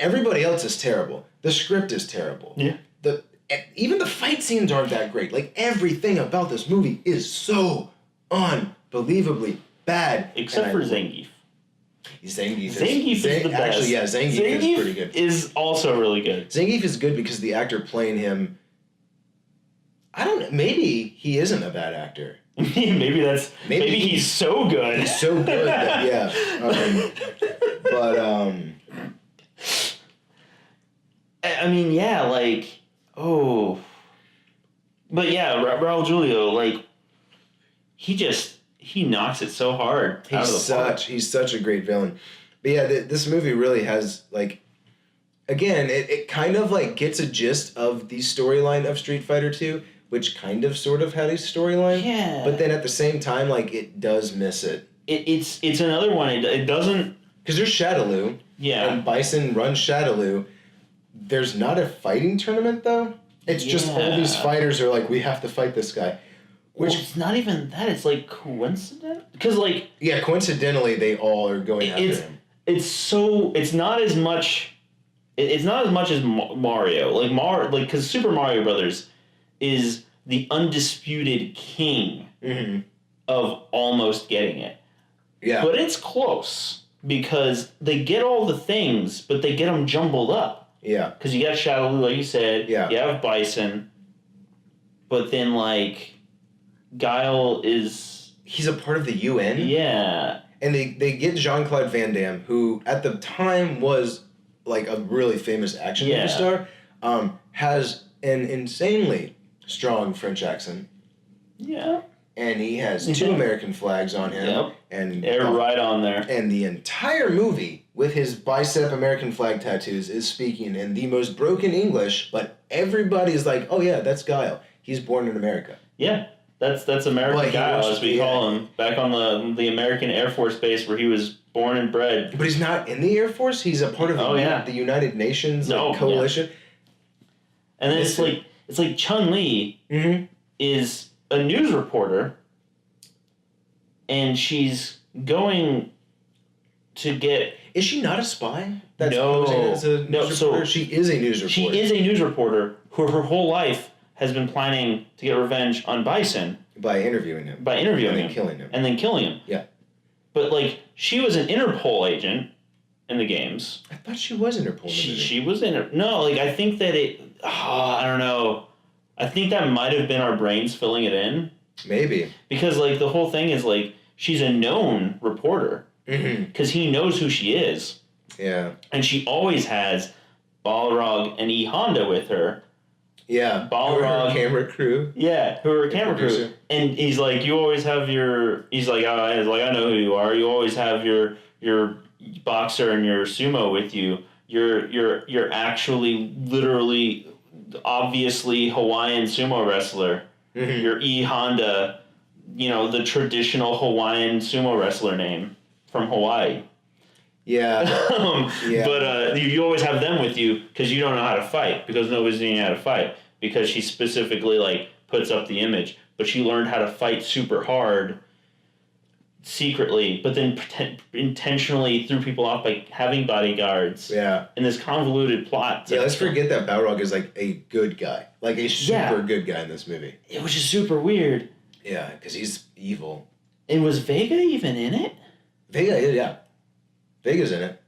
Everybody else is terrible. The script is terrible. Yeah. Even the fight scenes aren't that great. Like, everything about this movie is so unbelievably bad. Except for Zangief. Zangief is the best. Actually, yeah, Zangief is pretty good. Is also really good. Zangief is good because the actor playing him, I don't know, maybe he isn't a bad actor. maybe he's so good. He's so good that, I mean, yeah, like, but yeah, Raul Julia, like, he knocks it so hard. He's such a great villain. But yeah, this movie really has, like, again, it kind of like gets a gist of the storyline of Street Fighter 2, which kind of sort of had a storyline. Yeah. But then at the same time, like, it does miss it. It's another one. It doesn't, because there's Shadaloo. Yeah. And Bison runs Shadaloo. There's not a fighting tournament, though. It's just all these fighters are like, we have to fight this guy. Which it's not even that. It's like coincident. Because like... Yeah, coincidentally, they all are going after him. It's not as much... It's not as much as Mario. Like, because Super Mario Brothers is the undisputed king of almost getting it. Yeah. But it's close. Because they get all the things, but they get them jumbled up. Yeah. Because you got Shadaloo, like you said. Yeah. You have Bison. But then, like, Guile is... He's a part of the UN? Yeah. And they get Jean-Claude Van Damme, who at the time was, like, a really famous action movie star, has an insanely strong French accent. Yeah. And he has 2 American flags on him. Yep. And they're right on there. And the entire movie, with his bicep American flag tattoos, is speaking in the most broken English, but everybody's like, oh yeah, that's Guile. He's born in America. Yeah. That's American Guile, as we call him, back on the American Air Force Base where he was born and bred. But he's not in the Air Force? He's a part of the United Nations coalition? Yeah. And then it's like Chun-Li is a news reporter, and she's going to get... Is she not a spy? No. So she is a news reporter. She is a news reporter who her whole life has been planning to get revenge on Bison. By interviewing him. And then killing him. Yeah. But, like, she was an Interpol agent in the games. I thought she was Interpol in the movie. She was No, like, I think that I don't know. I think that might have been our brains filling it in. Maybe. Because, like, the whole thing is, like, she's a known reporter. Because he knows who she is. Yeah. And she always has Balrog and E. Honda with her. Yeah. Balrog. Her camera crew. Yeah, who are camera crew. And he's like, you always have your... He's like, I know who you are. You always have your boxer and your sumo with you. You're actually, literally, obviously Hawaiian sumo wrestler. You're E. Honda, the traditional Hawaiian sumo wrestler name from Hawaii. Yeah. Yeah. But you always have them with you because you don't know how to fight, because nobody's knowing how to fight, because she specifically, like, puts up the image. But she learned how to fight super hard secretly, but then intentionally threw people off by having bodyguards. Yeah. In this convoluted plot. Yeah, let's forget that Balrog is, like, a good guy. Like, a super good guy in this movie. Which is super weird. Yeah, because he's evil. And was Vega even in it? Vega, yeah. Vega's in it.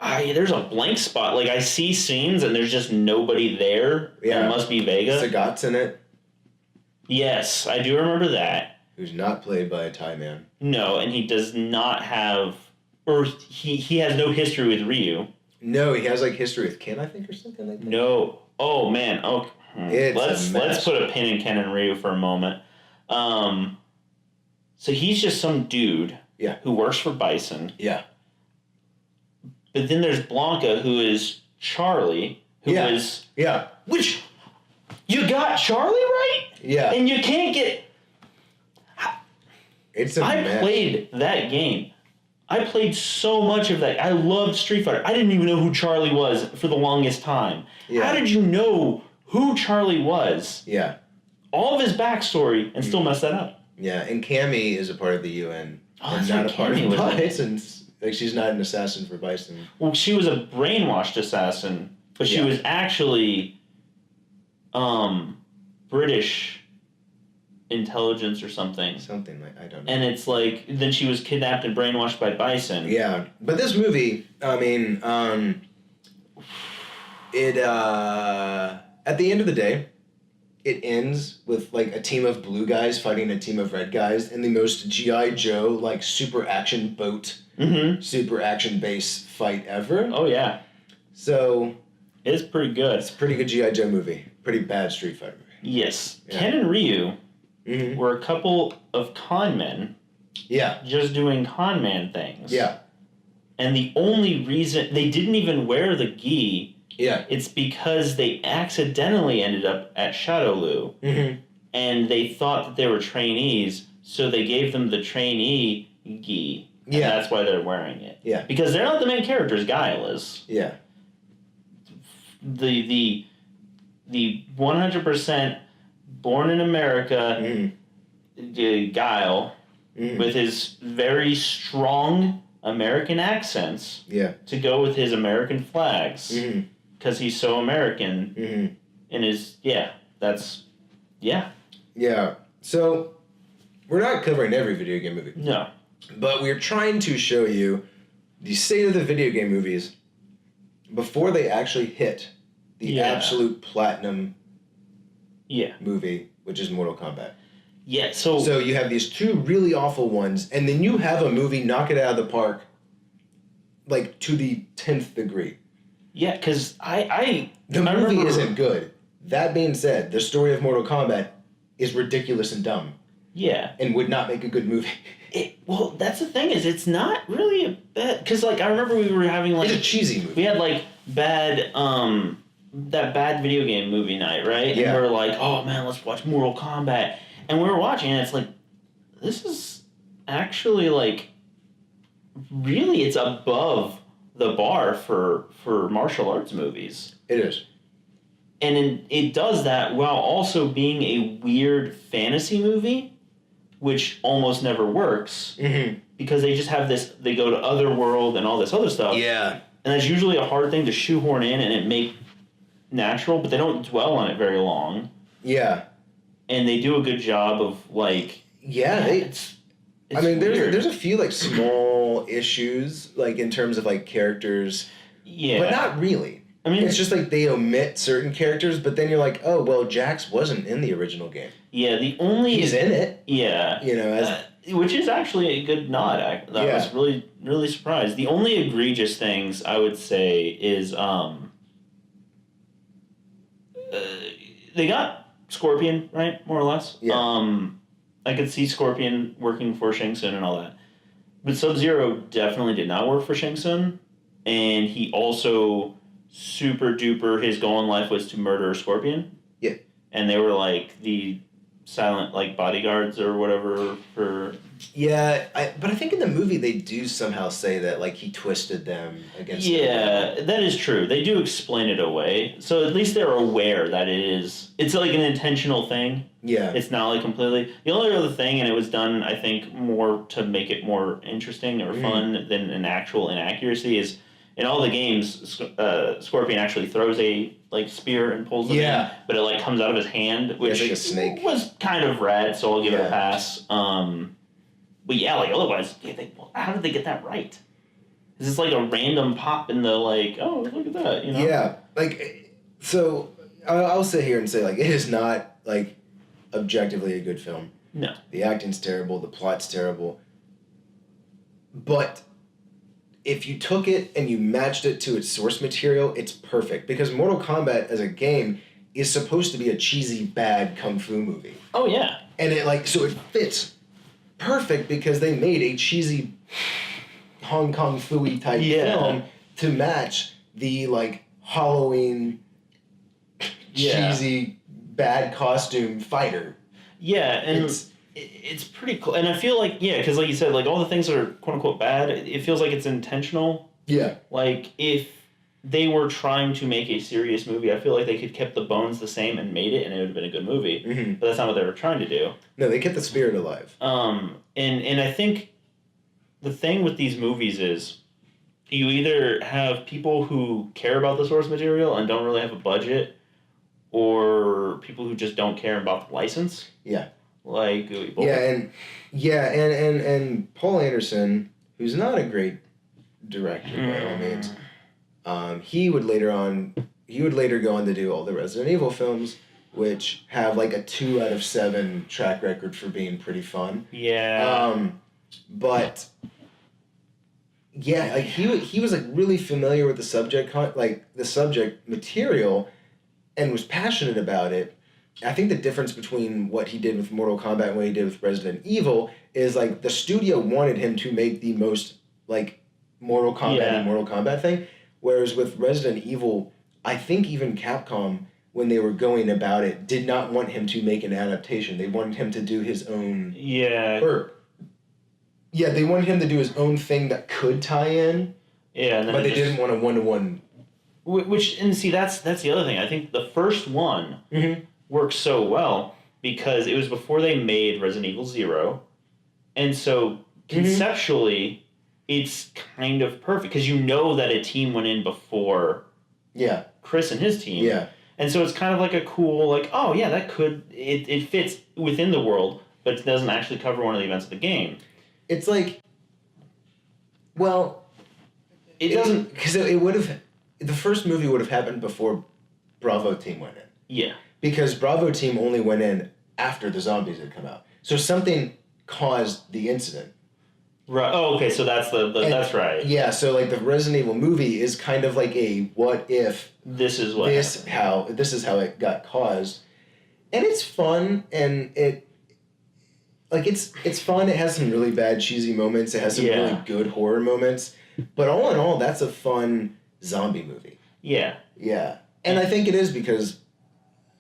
There's a blank spot. Like, I see scenes and there's just nobody there. Yeah. And it must be Vega. Sagat's in it. Yes, I do remember that. Who's not played by a Thai man. No, and he does not have... Or he has no history with Ryu. No, he has, like, history with Ken, I think, or something like that. No. Oh, man. Oh, let's put a pin in Ken and Ryu for a moment. So he's just some dude who works for Bison. Yeah. But then there's Blanca, who is Charlie, who is... Yeah. Which... You got Charlie right? Yeah. And you can't get... It's a mess. I played that game. I played so much of that. I loved Street Fighter. I didn't even know who Charlie was for the longest time. Yeah. How did you know who Charlie was? Yeah. All of his backstory and still mess that up. Yeah, and Cammy is a part of the UN. Oh, and not a part of Bison. Like, she's not an assassin for Bison. Well, she was a brainwashed assassin, but she was actually British intelligence or something. Something like, I don't know. And it's like, then she was kidnapped and brainwashed by Bison. Yeah, but this movie, I mean, it, at the end of the day, it ends with, like, a team of blue guys fighting a team of red guys in the most G.I. Joe, like, super action boat, super action base fight ever. Oh, yeah. So... It's pretty good. It's a pretty good G.I. Joe movie. Pretty bad Street Fighter movie. Yes. Yeah. Ken and Ryu were a couple of con men. Yeah. Just doing con man things. Yeah. And the only reason... They didn't even wear the gi... Yeah. It's because they accidentally ended up at Shadowloo. And they thought that they were trainees, so they gave them the trainee gi. And that's why they're wearing it. Yeah. Because they're not the main characters, Guile is. Yeah. The 100% born in America Guile with his very strong American accents to go with his American flags. Because he's so American. And his, that's, Yeah. So, we're not covering every video game movie. No. But we're trying to show you the state of the video game movies before they actually hit the absolute platinum movie, which is Mortal Kombat. Yeah, so you have these two really awful ones, and then you have a movie knock it out of the park, like, to the 10th degree. Yeah, because the movie isn't good. That being said, the story of Mortal Kombat is ridiculous and dumb. Yeah. And would not make a good movie. Well, that's the thing, is it's not really a bad... Because, like, I remember we were having, like... It's a cheesy movie. We had, like, that bad video game movie night, right? Yeah. And we were like, oh, man, let's watch Mortal Kombat. And we were watching, and it's like, this is actually, like... Really, it's above the bar for martial arts movies. It is. And it does that while also being a weird fantasy movie, which almost never works. Because they just have this, they go to Otherworld and all this other stuff. Yeah. And that's usually a hard thing to shoehorn in and it make natural, but they don't dwell on it very long. Yeah. And they do a good job of, like... Yeah, I mean, there's a few like small issues like in terms of like characters, but not really. I mean, it's just like they omit certain characters, but then you're like, oh well, Jax wasn't in the original game. Yeah, he's in it. Yeah, which is actually a good nod. I was really really surprised. The only egregious things I would say is they got Scorpion right, more or less. Yeah. I could see Scorpion working for Shang Tsung and all that. But Sub-Zero definitely did not work for Shang Tsung. And he also, super duper, his goal in life was to murder Scorpion. Yeah. And they were like the silent like bodyguards or whatever for... Yeah, but I think in the movie they do somehow say that like he twisted them against that is true. They do explain it away. So at least they're aware that it's like an intentional thing. Yeah. It's not like completely... The only other thing, and it was done, I think, more to make it more interesting or fun than an actual inaccuracy, is in all the games, Scorpion actually throws a like spear and pulls it in, but it like comes out of his hand, which like a snake. Was kind of rad, so I'll give it a pass. But yeah, like otherwise, how did they get that right? Is this like a random pop in the like, oh, look at that, you know? Yeah, like, so I'll sit here and say like it is not like objectively a good film. No. The acting's terrible, the plot's terrible. But if you took it and you matched it to its source material, it's perfect. Because Mortal Kombat as a game is supposed to be a cheesy, bad kung fu movie. Oh, yeah. And so it fits perfect because they made a cheesy Hong Kong Phooey type film to match the like Halloween cheesy bad costume fighter. Yeah, and it's pretty cool. And I feel like, because like you said, like all the things that are quote unquote bad, it feels like it's intentional. Yeah. Like if they were trying to make a serious movie, I feel like they could kept the bones the same and made it, and it would have been a good movie. Mm-hmm. But that's not what they were trying to do. No, they kept the spirit alive. And I think the thing with these movies is you either have people who care about the source material and don't really have a budget, or people who just don't care about the license. Yeah. Like and Paul Anderson, who's not a great director by all means. He would later go on to do all the Resident Evil films, which have like a 2 out of 7 track record for being pretty fun. Yeah. But like he was like really familiar with the subject material, and was passionate about it. I think the difference between what he did with Mortal Kombat and what he did with Resident Evil is like the studio wanted him to make the most like Mortal Kombat thing. Whereas with Resident Evil, I think even Capcom, when they were going about it, did not want him to make an adaptation. They wanted him to do his own... Yeah. They wanted him to do his own thing that could tie in. Yeah, and then but they didn't want a one-to-one... And see, that's the other thing. I think the first one worked so well because it was before they made Resident Evil 0. And so, conceptually... It's kind of perfect because you know that a team went in before Chris and his team. Yeah. And so it's kind of like a cool, like, oh, yeah, that could... It fits within the world, but it doesn't actually cover one of the events of the game. It's like... Well... It doesn't... Because it would have... The first movie would have happened before Bravo Team went in. Yeah. Because Bravo Team only went in after the zombies had come out. So something caused the incident. Right. Oh, okay. So that's that's right. Yeah. So like the Resident Evil movie is kind of like a what if this is how it got caused, and it's fun and it's fun. It has some really bad cheesy moments. It has some really good horror moments, but all in all, that's a fun zombie movie. Yeah. Yeah, and I think it is because,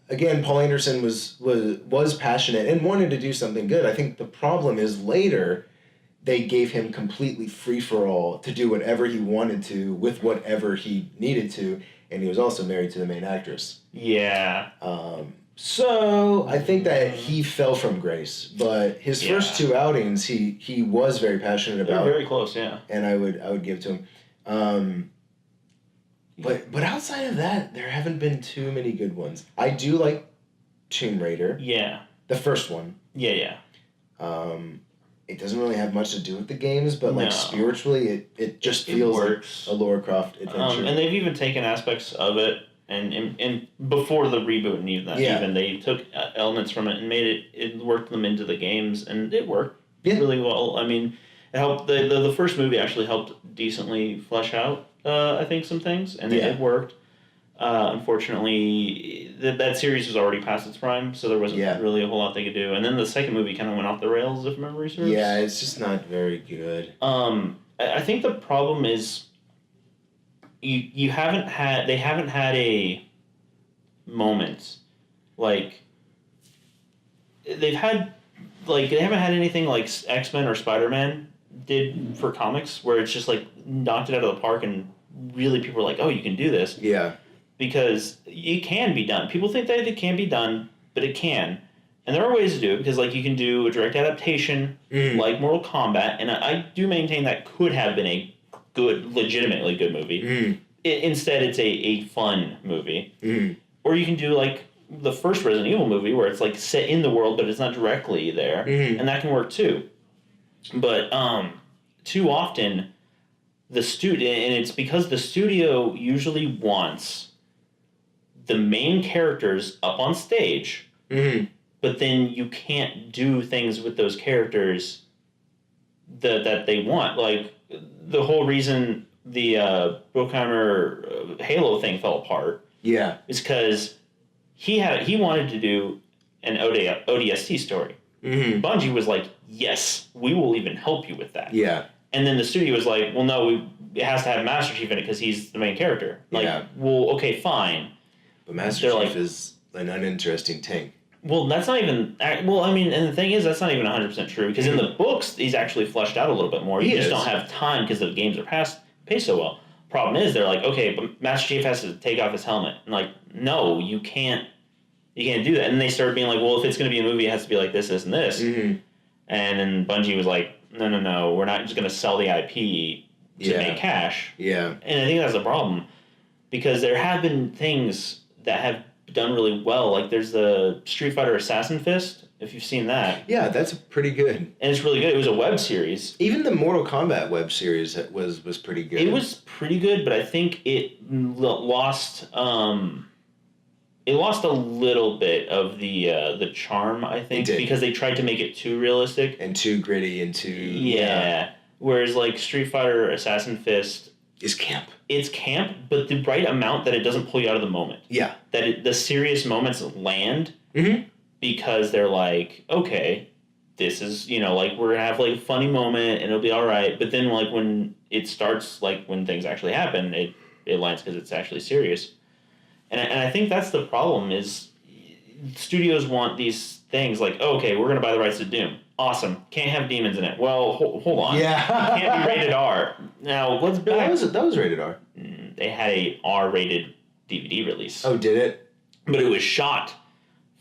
again, Paul Anderson was passionate and wanted to do something good. I think the problem is later. They gave him completely free-for-all to do whatever he wanted to with whatever he needed to, and he was also married to the main actress. Yeah. So I think that he fell from grace, but his first 2 outings he was very passionate about. They're very close, yeah. And I would give to him. But outside of that, there haven't been too many good ones. I do like Tomb Raider. Yeah. The first one. Yeah. it doesn't really have much to do with the games, but like spiritually, it just feels like a Lara Croft adventure. And they've even taken aspects of it, and before the reboot, and even they took elements from it and made it worked them into the games, and it worked really well. I mean, it helped. The first movie actually helped decently flesh out, I think, some things, and it worked. Unfortunately, that series was already past its prime, so there wasn't really a whole lot they could do. And then the second movie kind of went off the rails, if memory serves. Yeah, it's just not very good. I think the problem is they haven't had a moment like they haven't had anything like X-Men or Spider-Man did for comics, where it's just like knocked it out of the park and really people are like, oh, you can do this. Yeah. Because it can be done. People think that it can't be done, but it can. And there are ways to do it, because like you can do a direct adaptation like Mortal Kombat, and I do maintain that could have been a good, legitimately good movie. Instead, it's a fun movie. Or you can do like the first Resident Evil movie, where it's like set in the world, but it's not directly there, and that can work too. But too often, and it's because the studio usually wants the main characters up on stage, but then you can't do things with those characters that they want. Like, the whole reason the Bruckheimer Halo thing fell apart is because he wanted to do an ODST story. Bungie was like, yes, we will even help you with that. Yeah. And then the studio was like, well, no, it has to have Master Chief in it because he's the main character. Like, well, okay, fine. But Master Chief is an uninteresting tank. Well, that's not even... Well, I mean, and the thing is, that's not even 100% true, because in the books, he's actually fleshed out a little bit more. You just don't have time because the games are paced so well. Problem is, they're like, okay, but Master Chief has to take off his helmet. And like, no, you can't do that. And they started being like, well, if it's going to be a movie, it has to be like this, this, and this. And then Bungie was like, no, we're not just going to sell the IP to make cash. Yeah. And I think that's the problem, because there have been things that have done really well. Like, there's the Street Fighter Assassin Fist, if you've seen that. Yeah, that's pretty good. And it's really good. It was a web series. Even the Mortal Kombat web series was pretty good. It was pretty good, but I think it lost a little bit of the charm, I think, because they tried to make it too realistic. And too gritty and too... Yeah. Whereas, like, Street Fighter Assassin Fist... is camp. It's camp, but the right amount that it doesn't pull you out of the moment. Yeah. That the serious moments land because they're like, okay, this is, like, we're going to have, like, a funny moment and it'll be all right. But then, like, when it starts, like, when things actually happen, it lands because it's actually serious. And I think that's the problem, is studios want these things like, oh, okay, we're going to buy the rights to Doom. Awesome. Can't have demons in it. Well, hold on. Yeah. Can't be rated R. Now, let's back. That was rated R. They had a R-rated DVD release. Oh, did it? But it was shot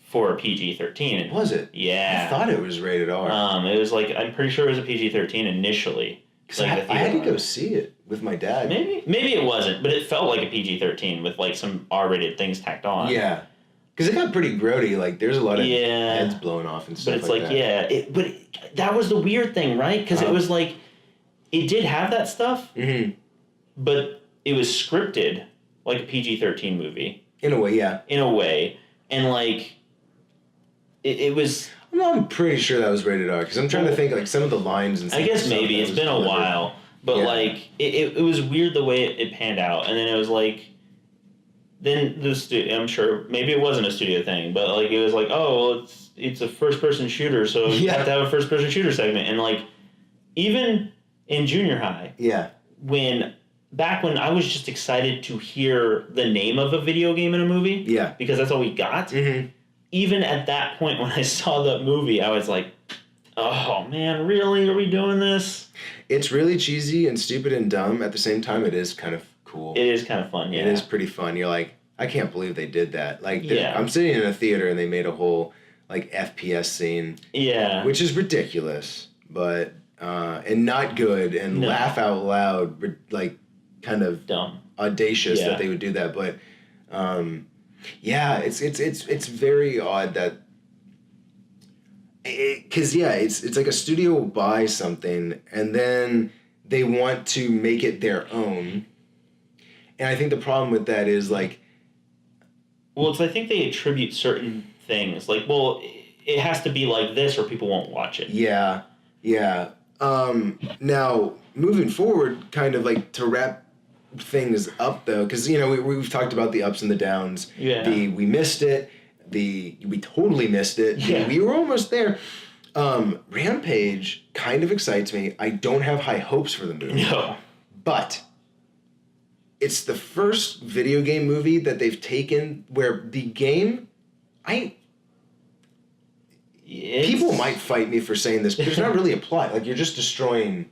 for a PG-13. Was it? Yeah. I thought it was rated R. It was like, I'm pretty sure it was a PG-13 initially. Because I had to go see it with my dad. Maybe it wasn't, but it felt like a PG-13 with like some R-rated things tacked on. Yeah. Because it got pretty grody. Like, there's a lot of heads blowing off and stuff like that. But that was the weird thing, right? Because it was like, it did have that stuff, but it was scripted like a PG-13 movie. In a way, yeah. In a way. And, like, it was... I'm pretty sure that was rated R, because I'm trying to think, like, some of the lines and stuff. I guess maybe. It's been a while. But, like, it was weird the way it panned out. And then it was, like... Then I'm sure maybe it wasn't a studio thing, but like it was like, oh, well, it's a first person shooter, so you have to have a first person shooter segment. And like, even in junior high, back when I was just excited to hear the name of a video game in a movie, because that's all we got. Even at that point, when I saw that movie, I was like, oh man, really? Are we doing this? It's really cheesy and stupid and dumb. At the same time, it is kind of cool. It is kind of fun, yeah. It is pretty fun. You're like, I can't believe they did that. Like, I'm sitting in a theater and they made a whole, like, FPS scene. Yeah. Which is ridiculous, but, and not good, and laugh out loud, like, kind of dumb, audacious that they would do that. But, it's very odd that Because it's like a studio will buy something and then they want to make it their own. And I think the problem with that is like... Well, I think they attribute certain things. Like, well, it has to be like this or people won't watch it. Yeah. Now, moving forward, kind of like to wrap things up though, because, you know, we've talked about the ups and the downs. Yeah. We missed it. We totally missed it. Yeah. We were almost there. Rampage kind of excites me. I don't have high hopes for the movie. No. But it's the first video game movie that they've taken where the game... People might fight me for saying this, but there's not really a plot. Like, you're just destroying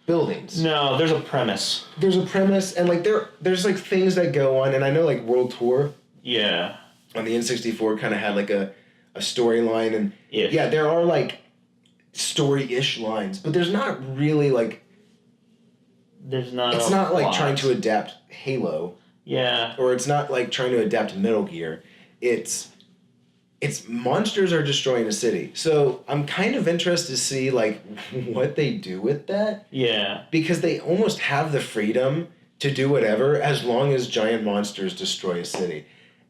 buildings. No, there's a premise. There's a premise, and like there's like things that go on, and I know like World Tour... Yeah. On the N64 kind of had like a storyline, and yeah, there are like story-ish lines, but there's not really like... There's not It's not like trying to adapt Halo. Yeah. Or it's not like trying to adapt Metal Gear. It's monsters are destroying a city. So I'm kind of interested to see like what they do with that. Yeah. Because they almost have the freedom to do whatever as long as giant monsters destroy a city.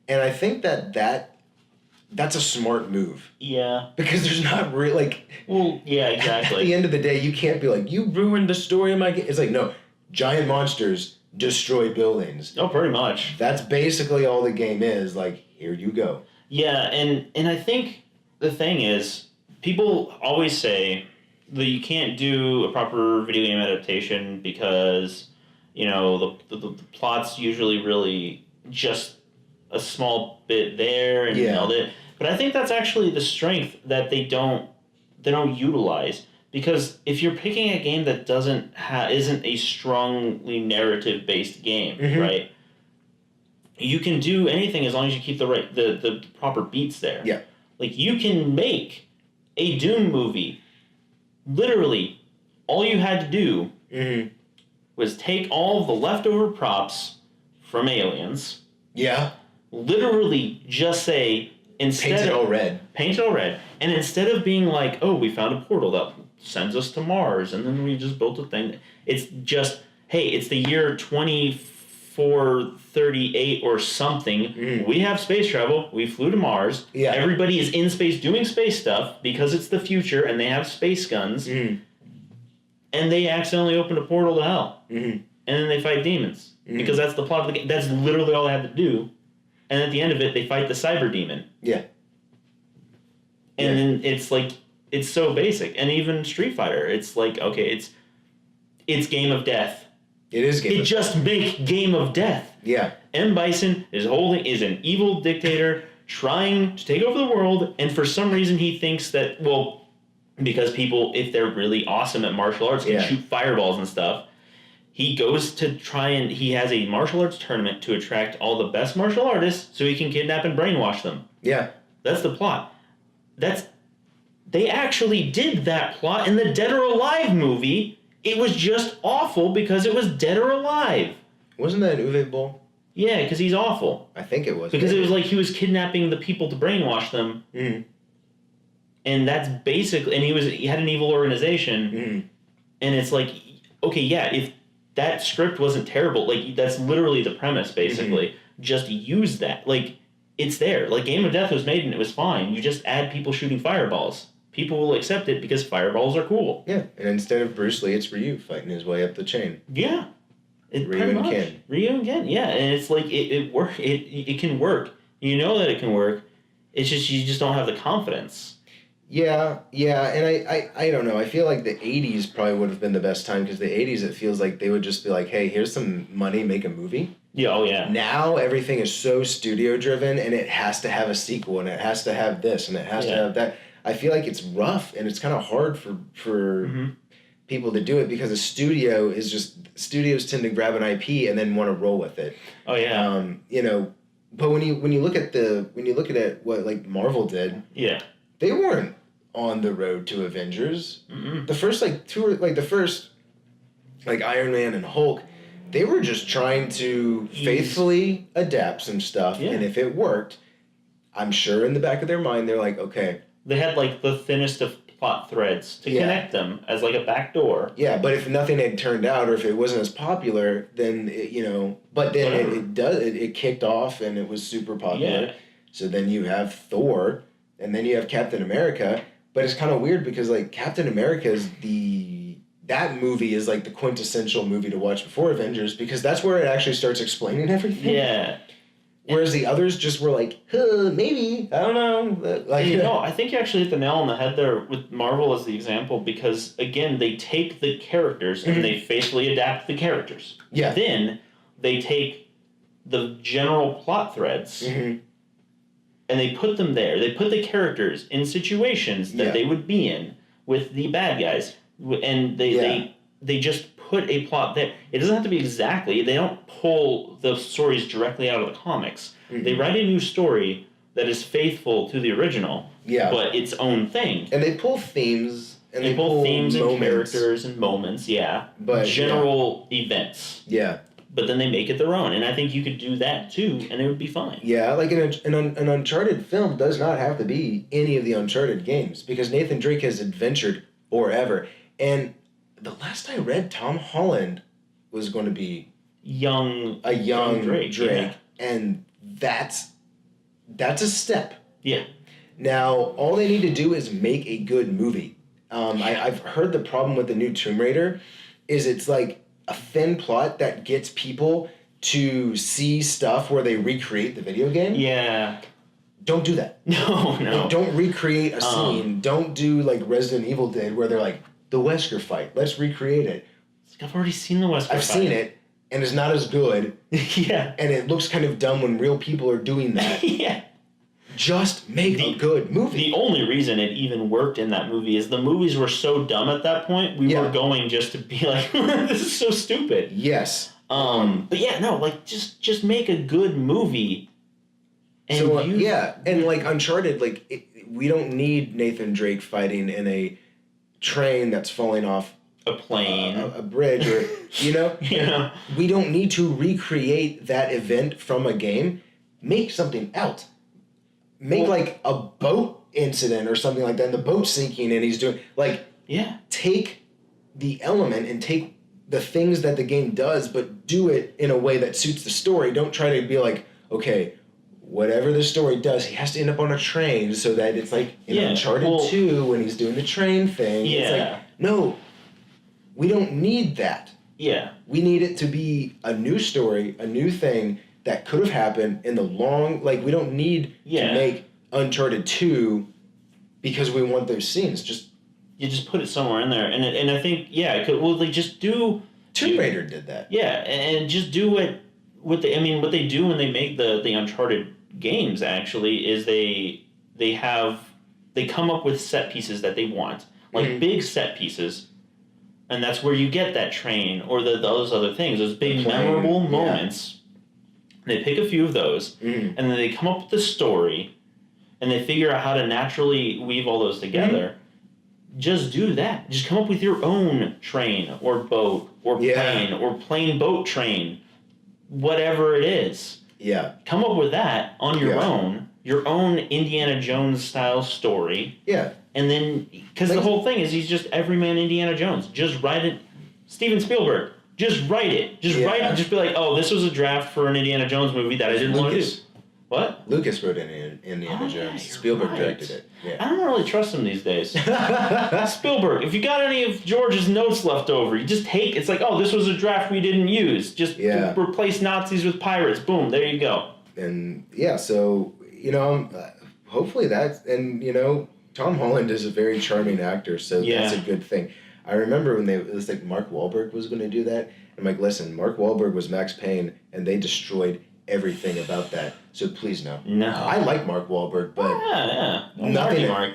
And I think that's a smart move. Yeah. Because there's not really like... Well, yeah, exactly. At the end of the day, you can't be like, you ruined the story of my game. It's like, no, giant monsters destroy buildings. Oh, pretty much. That's basically all the game is. Like, here you go. Yeah, and I think the thing is, people always say that you can't do a proper video game adaptation because, you know, the plot's usually really just a small bit there and all that. But I think that's actually the strength that they don't utilize, because if you're picking a game that isn't a strongly narrative based game, right? You can do anything as long as you keep the proper beats there. Yeah. Like, you can make a Doom movie. Literally, all you had to do was take all the leftover props from Aliens. Yeah. Literally just say, paint it all red. And instead of being like, oh, we found a portal that sends us to Mars, and then we just built a thing. It's just, hey, it's the year 2438 or something. We have space travel. We flew to Mars. Yeah. Everybody is in space doing space stuff because it's the future, and they have space guns. And they accidentally opened a portal to hell. And then they fight demons. Because that's the plot of the game. That's literally all they had to do. And at the end of it, they fight the cyber demon. Yeah. And then it's like, it's so basic. And even Street Fighter, it's like, okay, it's Game of Death. It is Game of Death. Just make Game of Death. Yeah. M. Bison is an evil dictator trying to take over the world, and for some reason he thinks that, well, because people, if they're really awesome at martial arts, can shoot fireballs and stuff, he goes to he has a martial arts tournament to attract all the best martial artists so he can kidnap and brainwash them. Yeah. That's the plot. They actually did that plot in the Dead or Alive movie. It was just awful because it was Dead or Alive. Wasn't that an Uwe Boll? Yeah, because he's awful. I think it was. Because it was like he was kidnapping the people to brainwash them. And that's basically... And he had an evil organization. And it's like, okay, yeah, if that script wasn't terrible, like, that's literally the premise, basically. Just use that. Like, it's there. Like, Game of Death was made and it was fine. You just add people shooting fireballs. People will accept it because fireballs are cool. Yeah, and instead of Bruce Lee, it's Ryu fighting his way up the chain. Yeah. Ryu and Ken. Ryu and Ken, yeah. And it's like, it can work. You know that it can work. It's just, you just don't have the confidence. Yeah, and I don't know. I feel like the 80s probably would have been the best time, because the 80s, it feels like they would just be like, hey, here's some money, make a movie. Yeah, oh yeah. Now everything is so studio-driven, and it has to have a sequel, and it has to have this, and it has to have that. I feel like it's rough, and it's kind of hard for people to do it, because studios tend to grab an IP and then want to roll with it. Oh yeah. You know, but when you look at what like Marvel did, they weren't on the road to Avengers. The first Iron Man and Hulk, they were just trying to faithfully adapt some stuff, and if it worked, I'm sure in the back of their mind they're like, okay, They had like the thinnest of plot threads to connect them as like a back door. Yeah, but if nothing had turned out or if it wasn't as popular, then it kicked off and it was super popular. Yeah. So then you have Thor, and then you have Captain America. But it's kind of weird because like Captain America is that movie is like the quintessential movie to watch before Avengers because that's where it actually starts explaining everything. Yeah. Whereas the others just were like, maybe, I don't know. Like, I think you actually hit the nail on the head there with Marvel as the example because, again, they take the characters and they faithfully adapt the characters. Yeah. Then they take the general plot threads and they put them there. They put the characters in situations that they would be in with the bad guys. And they just put a plot there. It doesn't have to be exactly. They don't pull the stories directly out of the comics. They write a new story that is faithful to the original, but its own thing. And they pull themes. And they pull themes moments. and characters and moments, but general events. Yeah. But then they make it their own. And I think you could do that too, and it would be fine. Yeah, like an Uncharted film does not have to be any of the Uncharted games because Nathan Drake has adventured forever. And the last I read, Tom Holland was going to be a young Drake. Yeah. And that's a step. Yeah. Now, all they need to do is make a good movie. I've heard the problem with the new Tomb Raider is it's like a thin plot that gets people to see stuff where they recreate the video game. Yeah. Don't do that. No. Don't recreate a scene. Don't do like Resident Evil did where they're like, the Wesker fight. Let's recreate it. I've already seen the Wesker fight. I've seen it, and it's not as good. Yeah. And it looks kind of dumb when real people are doing that. Yeah. Just make a good movie. The only reason it even worked in that movie is the movies were so dumb at that point. We were going just to be like, this is so stupid. Yes. But yeah, no, like just make a good movie. And and like Uncharted, like we don't need Nathan Drake fighting in a train that's falling off a plane, a bridge, or we don't need to recreate that event from a game. Make something else. Make like a boat incident or something like that, and the boat sinking, and he's doing take the element and take the things that the game does, but do it in a way that suits the story. Don't try to be like, okay, whatever the story does, he has to end up on a train so that it's like in Uncharted 2 when he's doing the train thing. Yeah. It's like, no, we don't need that. Yeah. We need it to be a new story, a new thing that could have happened in the long... Like, we don't need to make Uncharted 2 because we want those scenes. You just put it somewhere in there. And I think, it could... Well, like, just do... Tomb Raider did that. Yeah, and just do it... what they do when they make the Uncharted games actually is they come up with set pieces that they want, like big set pieces, and that's where you get that train or those other things, those big memorable moments. They pick a few of those, and then they come up with the story, and they figure out how to naturally weave all those together. Just do that. Just come up with your own train or boat or plane or plane boat train. Whatever it is. Yeah. Come up with that on your own Indiana Jones style story. Yeah. And then, because the whole thing is he's just everyman Indiana Jones. Just write it. Steven Spielberg. Just write it. Just write it. Just be like, oh, this was a draft for an Indiana Jones movie that I didn't want to do. What? Lucas wrote Indiana Jones. Spielberg directed it. Yeah. I don't really trust him these days. Spielberg, if you got any of George's notes left over, you just take... It's like, oh, this was a draft we didn't use. Just replace Nazis with pirates. Boom, there you go. And, so, hopefully that's... And, Tom Holland is a very charming actor, so that's a good thing. I remember when it was like Mark Wahlberg was going to do that. I'm like, listen, Mark Wahlberg was Max Payne, and they destroyed everything about that. So please no. No. I like Mark Wahlberg, but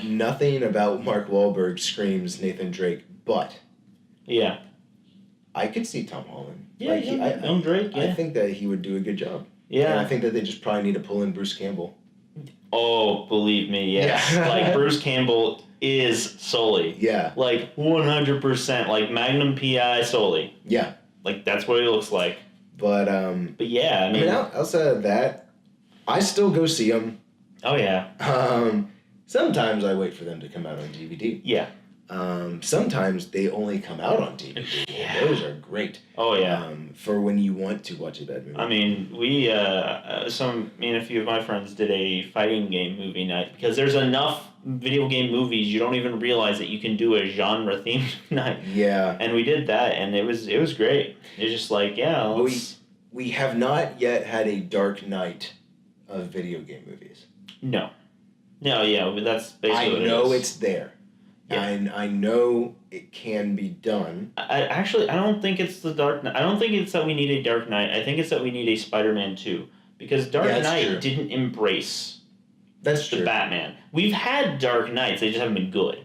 nothing about Mark Wahlberg screams Nathan Drake, but I could see Tom Holland. Yeah, young Drake, I think that he would do a good job. Yeah. And I think that they just probably need to pull in Bruce Campbell. Oh, believe me, yes. Yeah. Like, Bruce Campbell is Sully. Yeah. Like, 100%. Like, Magnum P.I. Sully. Yeah. Like, that's what he looks like. But yeah, I mean... outside of that, I still go see him. Oh, yeah. Sometimes I wait for them to come out on DVD. Yeah. Sometimes they only come out on DVD. Yeah. Those are great. Oh, yeah. For when you want to watch a bad movie. I mean, me and a few of my friends did a fighting game movie night because there's enough video game movies you don't even realize that you can do a genre themed night. Yeah. And we did that, and it was great. It's just like, yeah. We have not yet had a dark night of video game movies. No, yeah, but that's basically what it is. I know it's there. Yeah. And I know it can be done. I don't think it's the Dark Knight. I don't think it's that we need a Dark Knight. I think it's that we need a Spider-Man 2. Because Dark Knight didn't embrace the Batman. We've had Dark Knights, they just haven't been good.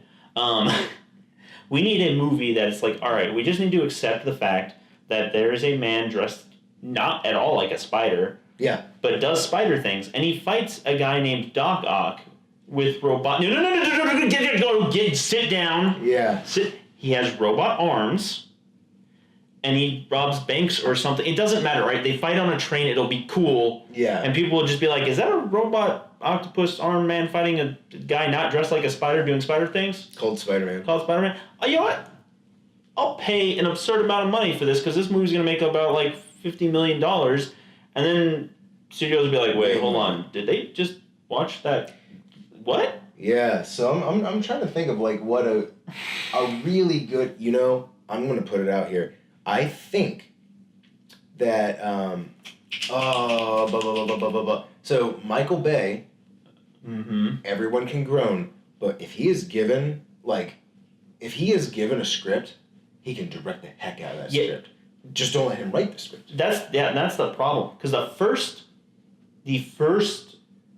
We need a movie that's like, all right, we just need to accept the fact that there is a man dressed not at all like a spider, but does spider things, and he fights a guy named Doc Ock with robot. No, sit down. Yeah. He has robot arms, and he robs banks or something. It doesn't matter, right? They fight on a train. It'll be cool. Yeah. And people will just be like, "Is that a robot octopus arm man fighting a guy not dressed like a spider doing spider things?" Called Spider-Man. Oh, you know what? I'll pay an absurd amount of money for this because this movie's gonna make about like $50 million, and then studios will be like, "Wait, hold on. Did they just watch that? What?" Yeah. So I'm trying to think of like what a really good. You know, I'm gonna put it out here. I think that so Michael Bay. Mm-hmm. Everyone can groan, but if he is given a script, he can direct the heck out of that script. Just don't let him write the script. That's the problem. Because the first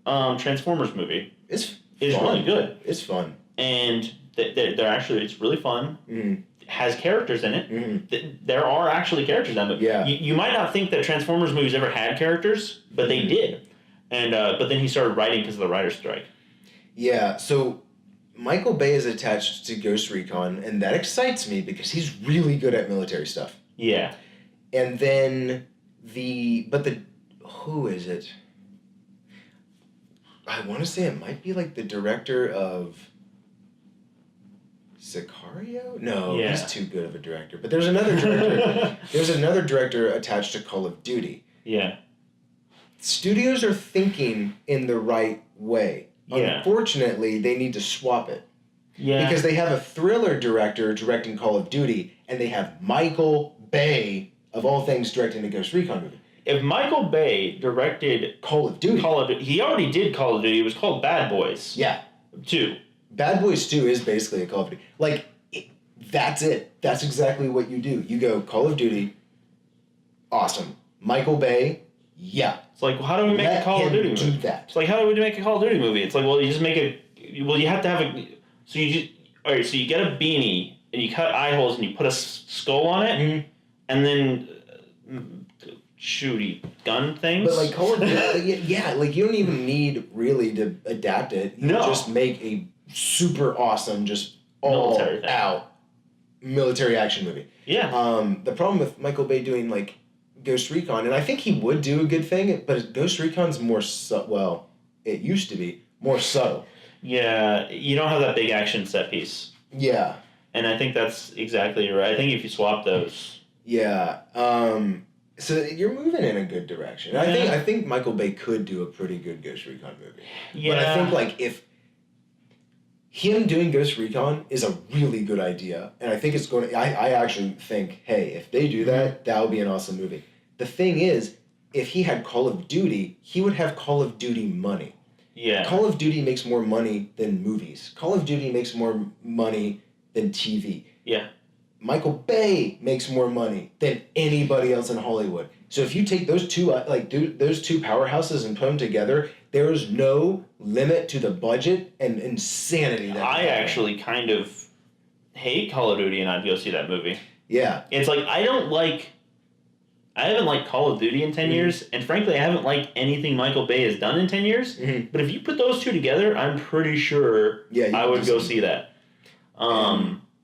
Transformers movie is really good. It's fun, and they're actually, it's really fun. Mm-hmm. Has characters in it. Mm-hmm. There are actually characters in it. Yeah. You might not think that Transformers movies ever had characters, but they did. And but then he started writing because of the writer's strike. Yeah. So Michael Bay is attached to Ghost Recon, and that excites me because he's really good at military stuff. Yeah. And then who is it? I want to say it might be like the director of Sicario? No, he's too good of a director. But there's another director. There's another director attached to Call of Duty. Yeah. Studios are thinking in the right way. Yeah. Unfortunately, they need to swap it. Yeah. Because they have a thriller director directing Call of Duty, and they have Michael Bay, of all things, directing the Ghost Recon movie. If Michael Bay directed Call of Duty, he already did Call of Duty. It was called Bad Boys. Yeah. 2. Bad Boys 2 is basically a Call of Duty. Like, that's it. That's exactly what you do. You go Call of Duty, awesome. Michael Bay, yeah. It's like, well, how do we make a Call of Duty movie? Do that. It's like, how do we make a Call of Duty movie? It's like, well, you just make you have to have so you get a beanie, and you cut eye holes, and you put a skull on it, and then shooty gun things. But like Call of Duty, yeah, like you don't even need really to adapt it. You just make a super awesome, just all out military action movie. Yeah. The problem with Michael Bay doing like Ghost Recon, and I think he would do a good thing, but Ghost Recon's more it used to be more subtle. Yeah, you don't have that big action set piece. Yeah. And I think that's exactly right. I think if you swap those. Yeah. So you're moving in a good direction. Yeah. I think Michael Bay could do a pretty good Ghost Recon movie. Yeah. But I think like if him doing Ghost Recon is a really good idea, and I think it's going to. I actually think, hey, if they do that, that would be an awesome movie. The thing is, if he had Call of Duty, he would have Call of Duty money. Yeah. Call of Duty makes more money than movies. Call of Duty makes more money than TV. Yeah. Michael Bay makes more money than anybody else in Hollywood. So if you take those two those two powerhouses and put them together, there is no limit to the budget and insanity. I actually kind of hate Call of Duty, and I'd go see that movie. Yeah. It's like I haven't liked Call of Duty in 10 years, and frankly, I haven't liked anything Michael Bay has done in 10 years. Mm-hmm. But if you put those two together, I'm pretty sure I would go see that.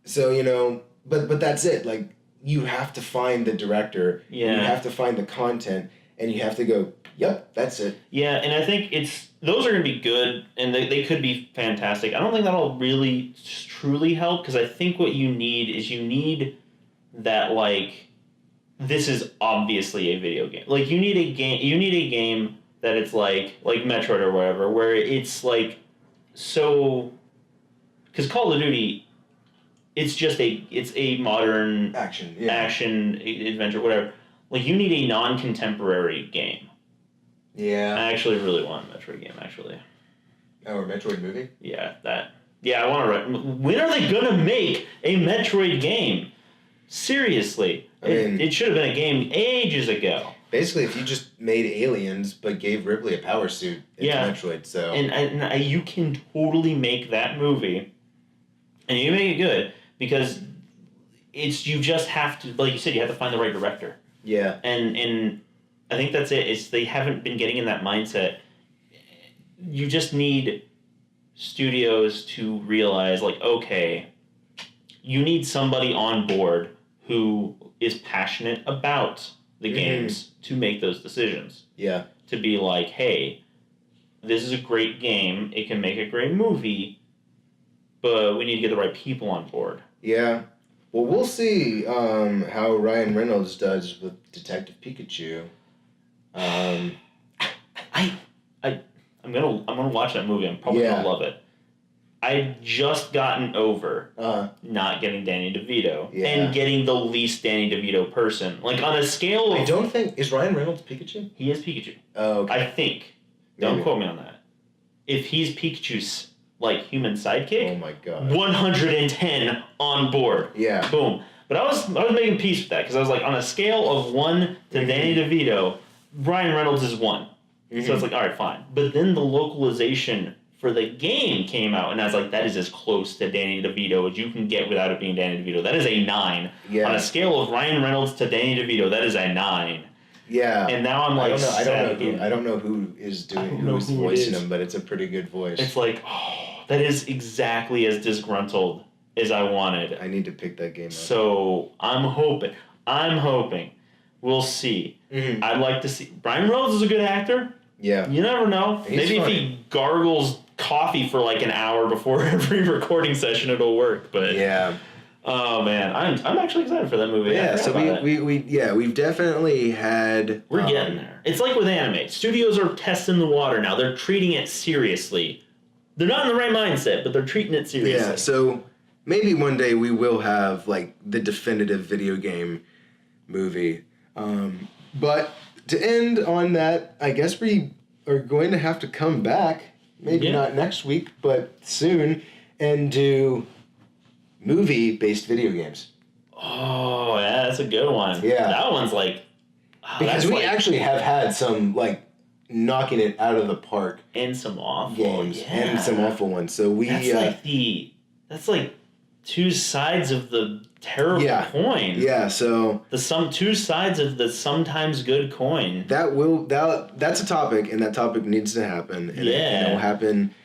So, but that's it. Like, you have to find the director. Yeah. You have to find the content. and you have to go, yep, that's it. Yeah, and I think those are going to be good, and they could be fantastic. I don't think that'll really truly help, because I think what you need that, like, this is obviously a video game. Like, you need a game that it's like Metroid or whatever, where it's like so, because Call of Duty, it's a modern action adventure, whatever. Like, you need a non-contemporary game. Yeah. I actually really want a Metroid game, actually. Oh, a Metroid movie? Yeah, that. Yeah, I want to. When are they gonna make a Metroid game? Seriously, it should have been a game ages ago. Basically, if you just made Aliens but gave Ripley a power suit into Metroid, so and you can totally make that movie, and you make it good, because you just have to, like you said, you have to find the right director. Yeah, and I think that's it. They haven't been getting in that mindset. You just need studios to realize, like, okay, you need somebody on board who is passionate about the games to make those decisions. Yeah. To be like, hey, this is a great game. It can make a great movie, but we need to get the right people on board. Yeah. Well, we'll see how Ryan Reynolds does with Detective Pikachu. I'm gonna watch that movie. I'm probably gonna love it. I've just gotten over not getting Danny DeVito and getting the least Danny DeVito person. Like, on a scale of... I don't think... Is Ryan Reynolds Pikachu? He is Pikachu. Oh, okay. I think. Don't quote me on that. If he's Pikachu's, like, human sidekick... Oh, my God. 110 on board. Yeah. Boom. But I was making peace with that, because I was like, on a scale of 1 to Danny DeVito, Ryan Reynolds is 1. So it's like, all right, fine. But then the localization for the game came out, and I was like, that is as close to Danny DeVito as you can get without it being Danny DeVito. That is a 9. Yeah. On a scale of Ryan Reynolds to Danny DeVito, that is a 9. Yeah. And now I'm like, I don't know who is who's voicing him, but it's a pretty good voice. It's like, oh, that is exactly as disgruntled as I wanted. I need to pick that game up. So I'm hoping. We'll see. Mm-hmm. I'd like to see. Ryan Reynolds is a good actor. Yeah. You never know. Maybe if he gargles coffee for like an hour before every recording session, it'll work. But yeah. Oh man, I'm actually excited for that movie. Yeah. So we've definitely had. We're getting there. It's like with anime. Studios are testing the water now. They're treating it seriously. They're not in the right mindset, but they're treating it seriously. Yeah. So maybe one day we will have like the definitive video game movie. But to end on that, I guess we are going to have to come back, maybe not next week, but soon, and do movie-based video games. Oh, yeah, that's a good one. Yeah. That one's like... Oh, because we actually have had some, like, knocking it out of the park. And some awful games. Yeah. And some awful ones. So we... That's like two sides of the terrible coin. Yeah, so two sides of the sometimes good coin. That's a topic, and that topic needs to happen. And it will happen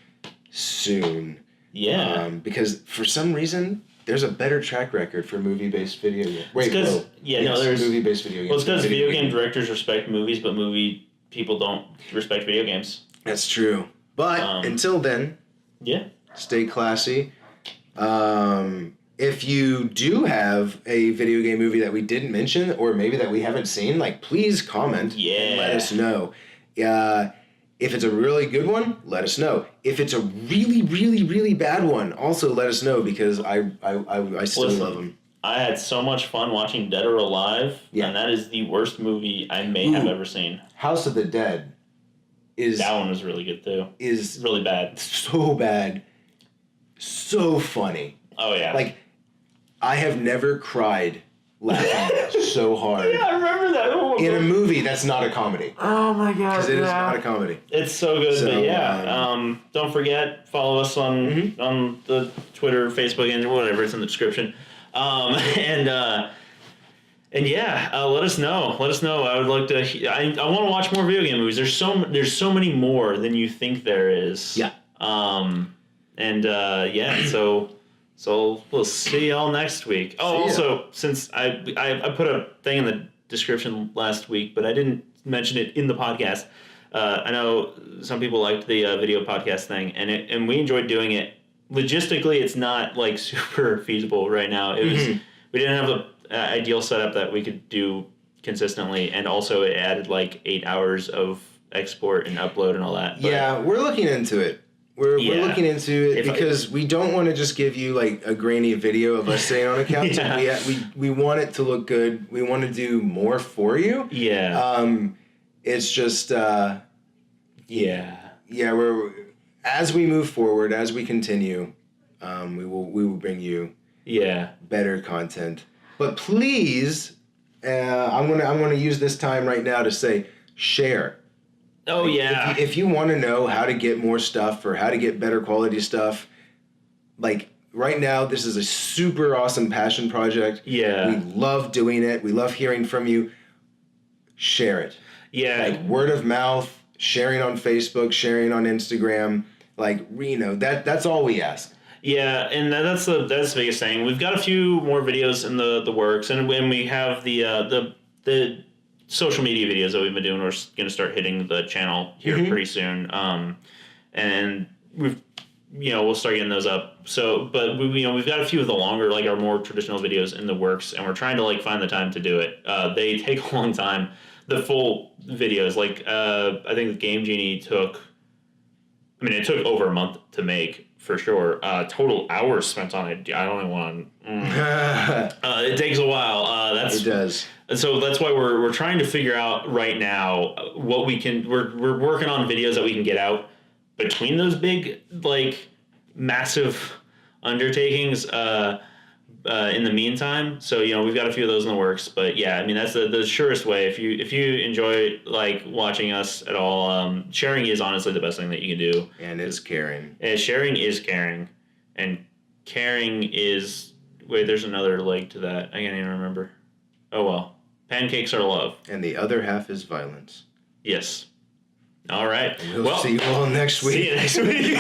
soon. Yeah. Because for some reason there's a better track record for movie-based video games. There's movie-based video games. Well, it's because video game directors respect movies, but movie people don't respect video games. That's true. But until then, stay classy. If you do have a video game movie that we didn't mention, or maybe that we haven't seen, like, please comment and let us know. If it's a really good one, let us know. If it's a really, really, really bad one, also let us know, because I still love them. I had so much fun watching Dead or Alive, and that is the worst movie I may have ever seen. House of the Dead that one was really good too. Is really bad. So bad. So funny. Oh yeah. Like, I have never cried laughing so hard. Yeah, I remember that. In a movie that's not a comedy. Oh my god. Because it is not a comedy. It's so good, but don't forget, follow us on the Twitter, Facebook, and whatever, it's in the description. And let us know. Let us know. I would like to. I want to watch more video game movies. There's so many more than you think there is. Yeah. So we'll see y'all next week. Oh, also, since I put a thing in the description last week, but I didn't mention it in the podcast. I know some people liked the video podcast thing, and we enjoyed doing it. Logistically, it's not like super feasible right now. It was we didn't have an ideal setup that we could do consistently, and also it added like 8 hours of export and upload and all that. But yeah, we're looking into it. We're looking into it because we don't want to just give you like a grainy video of us sitting on a couch. We want it to look good. We want to do more for you. Yeah. It's just we're as we move forward, as we continue, we will bring you better content. But please, I'm gonna use this time right now to say share. Oh, like, yeah. If you want to know how to get more stuff or how to get better quality stuff, like right now, this is a super awesome passion project. Yeah. We love doing it. We love hearing from you. Share it. Yeah. Like word of mouth, sharing on Facebook, sharing on Instagram. Like, that's all we ask. Yeah, and that's the biggest thing. We've got a few more videos in the works, and when we have the social media videos that we've been doing, we're going to start hitting the channel here pretty soon. And we'll start getting those up. So, but we've got a few of the longer, like our more traditional videos in the works, and we're trying to like find the time to do it. They take a long time. The full videos, like I think the Game Genie it took over a month to make for sure. Total hours spent on it. I don't want. It takes a while. It does. So that's why we're trying to figure out right now what we can. We're working on videos that we can get out between those big like massive undertakings. In the meantime, so we've got a few of those in the works. But yeah, I mean that's the surest way. If you enjoy like watching us at all, sharing is honestly the best thing that you can do. And it's caring. Sharing is caring, and caring is there's another leg to that. I can't even remember. Oh well. Pancakes are love. And the other half is violence. Yes. All right. We'll see you all next week. See you next week.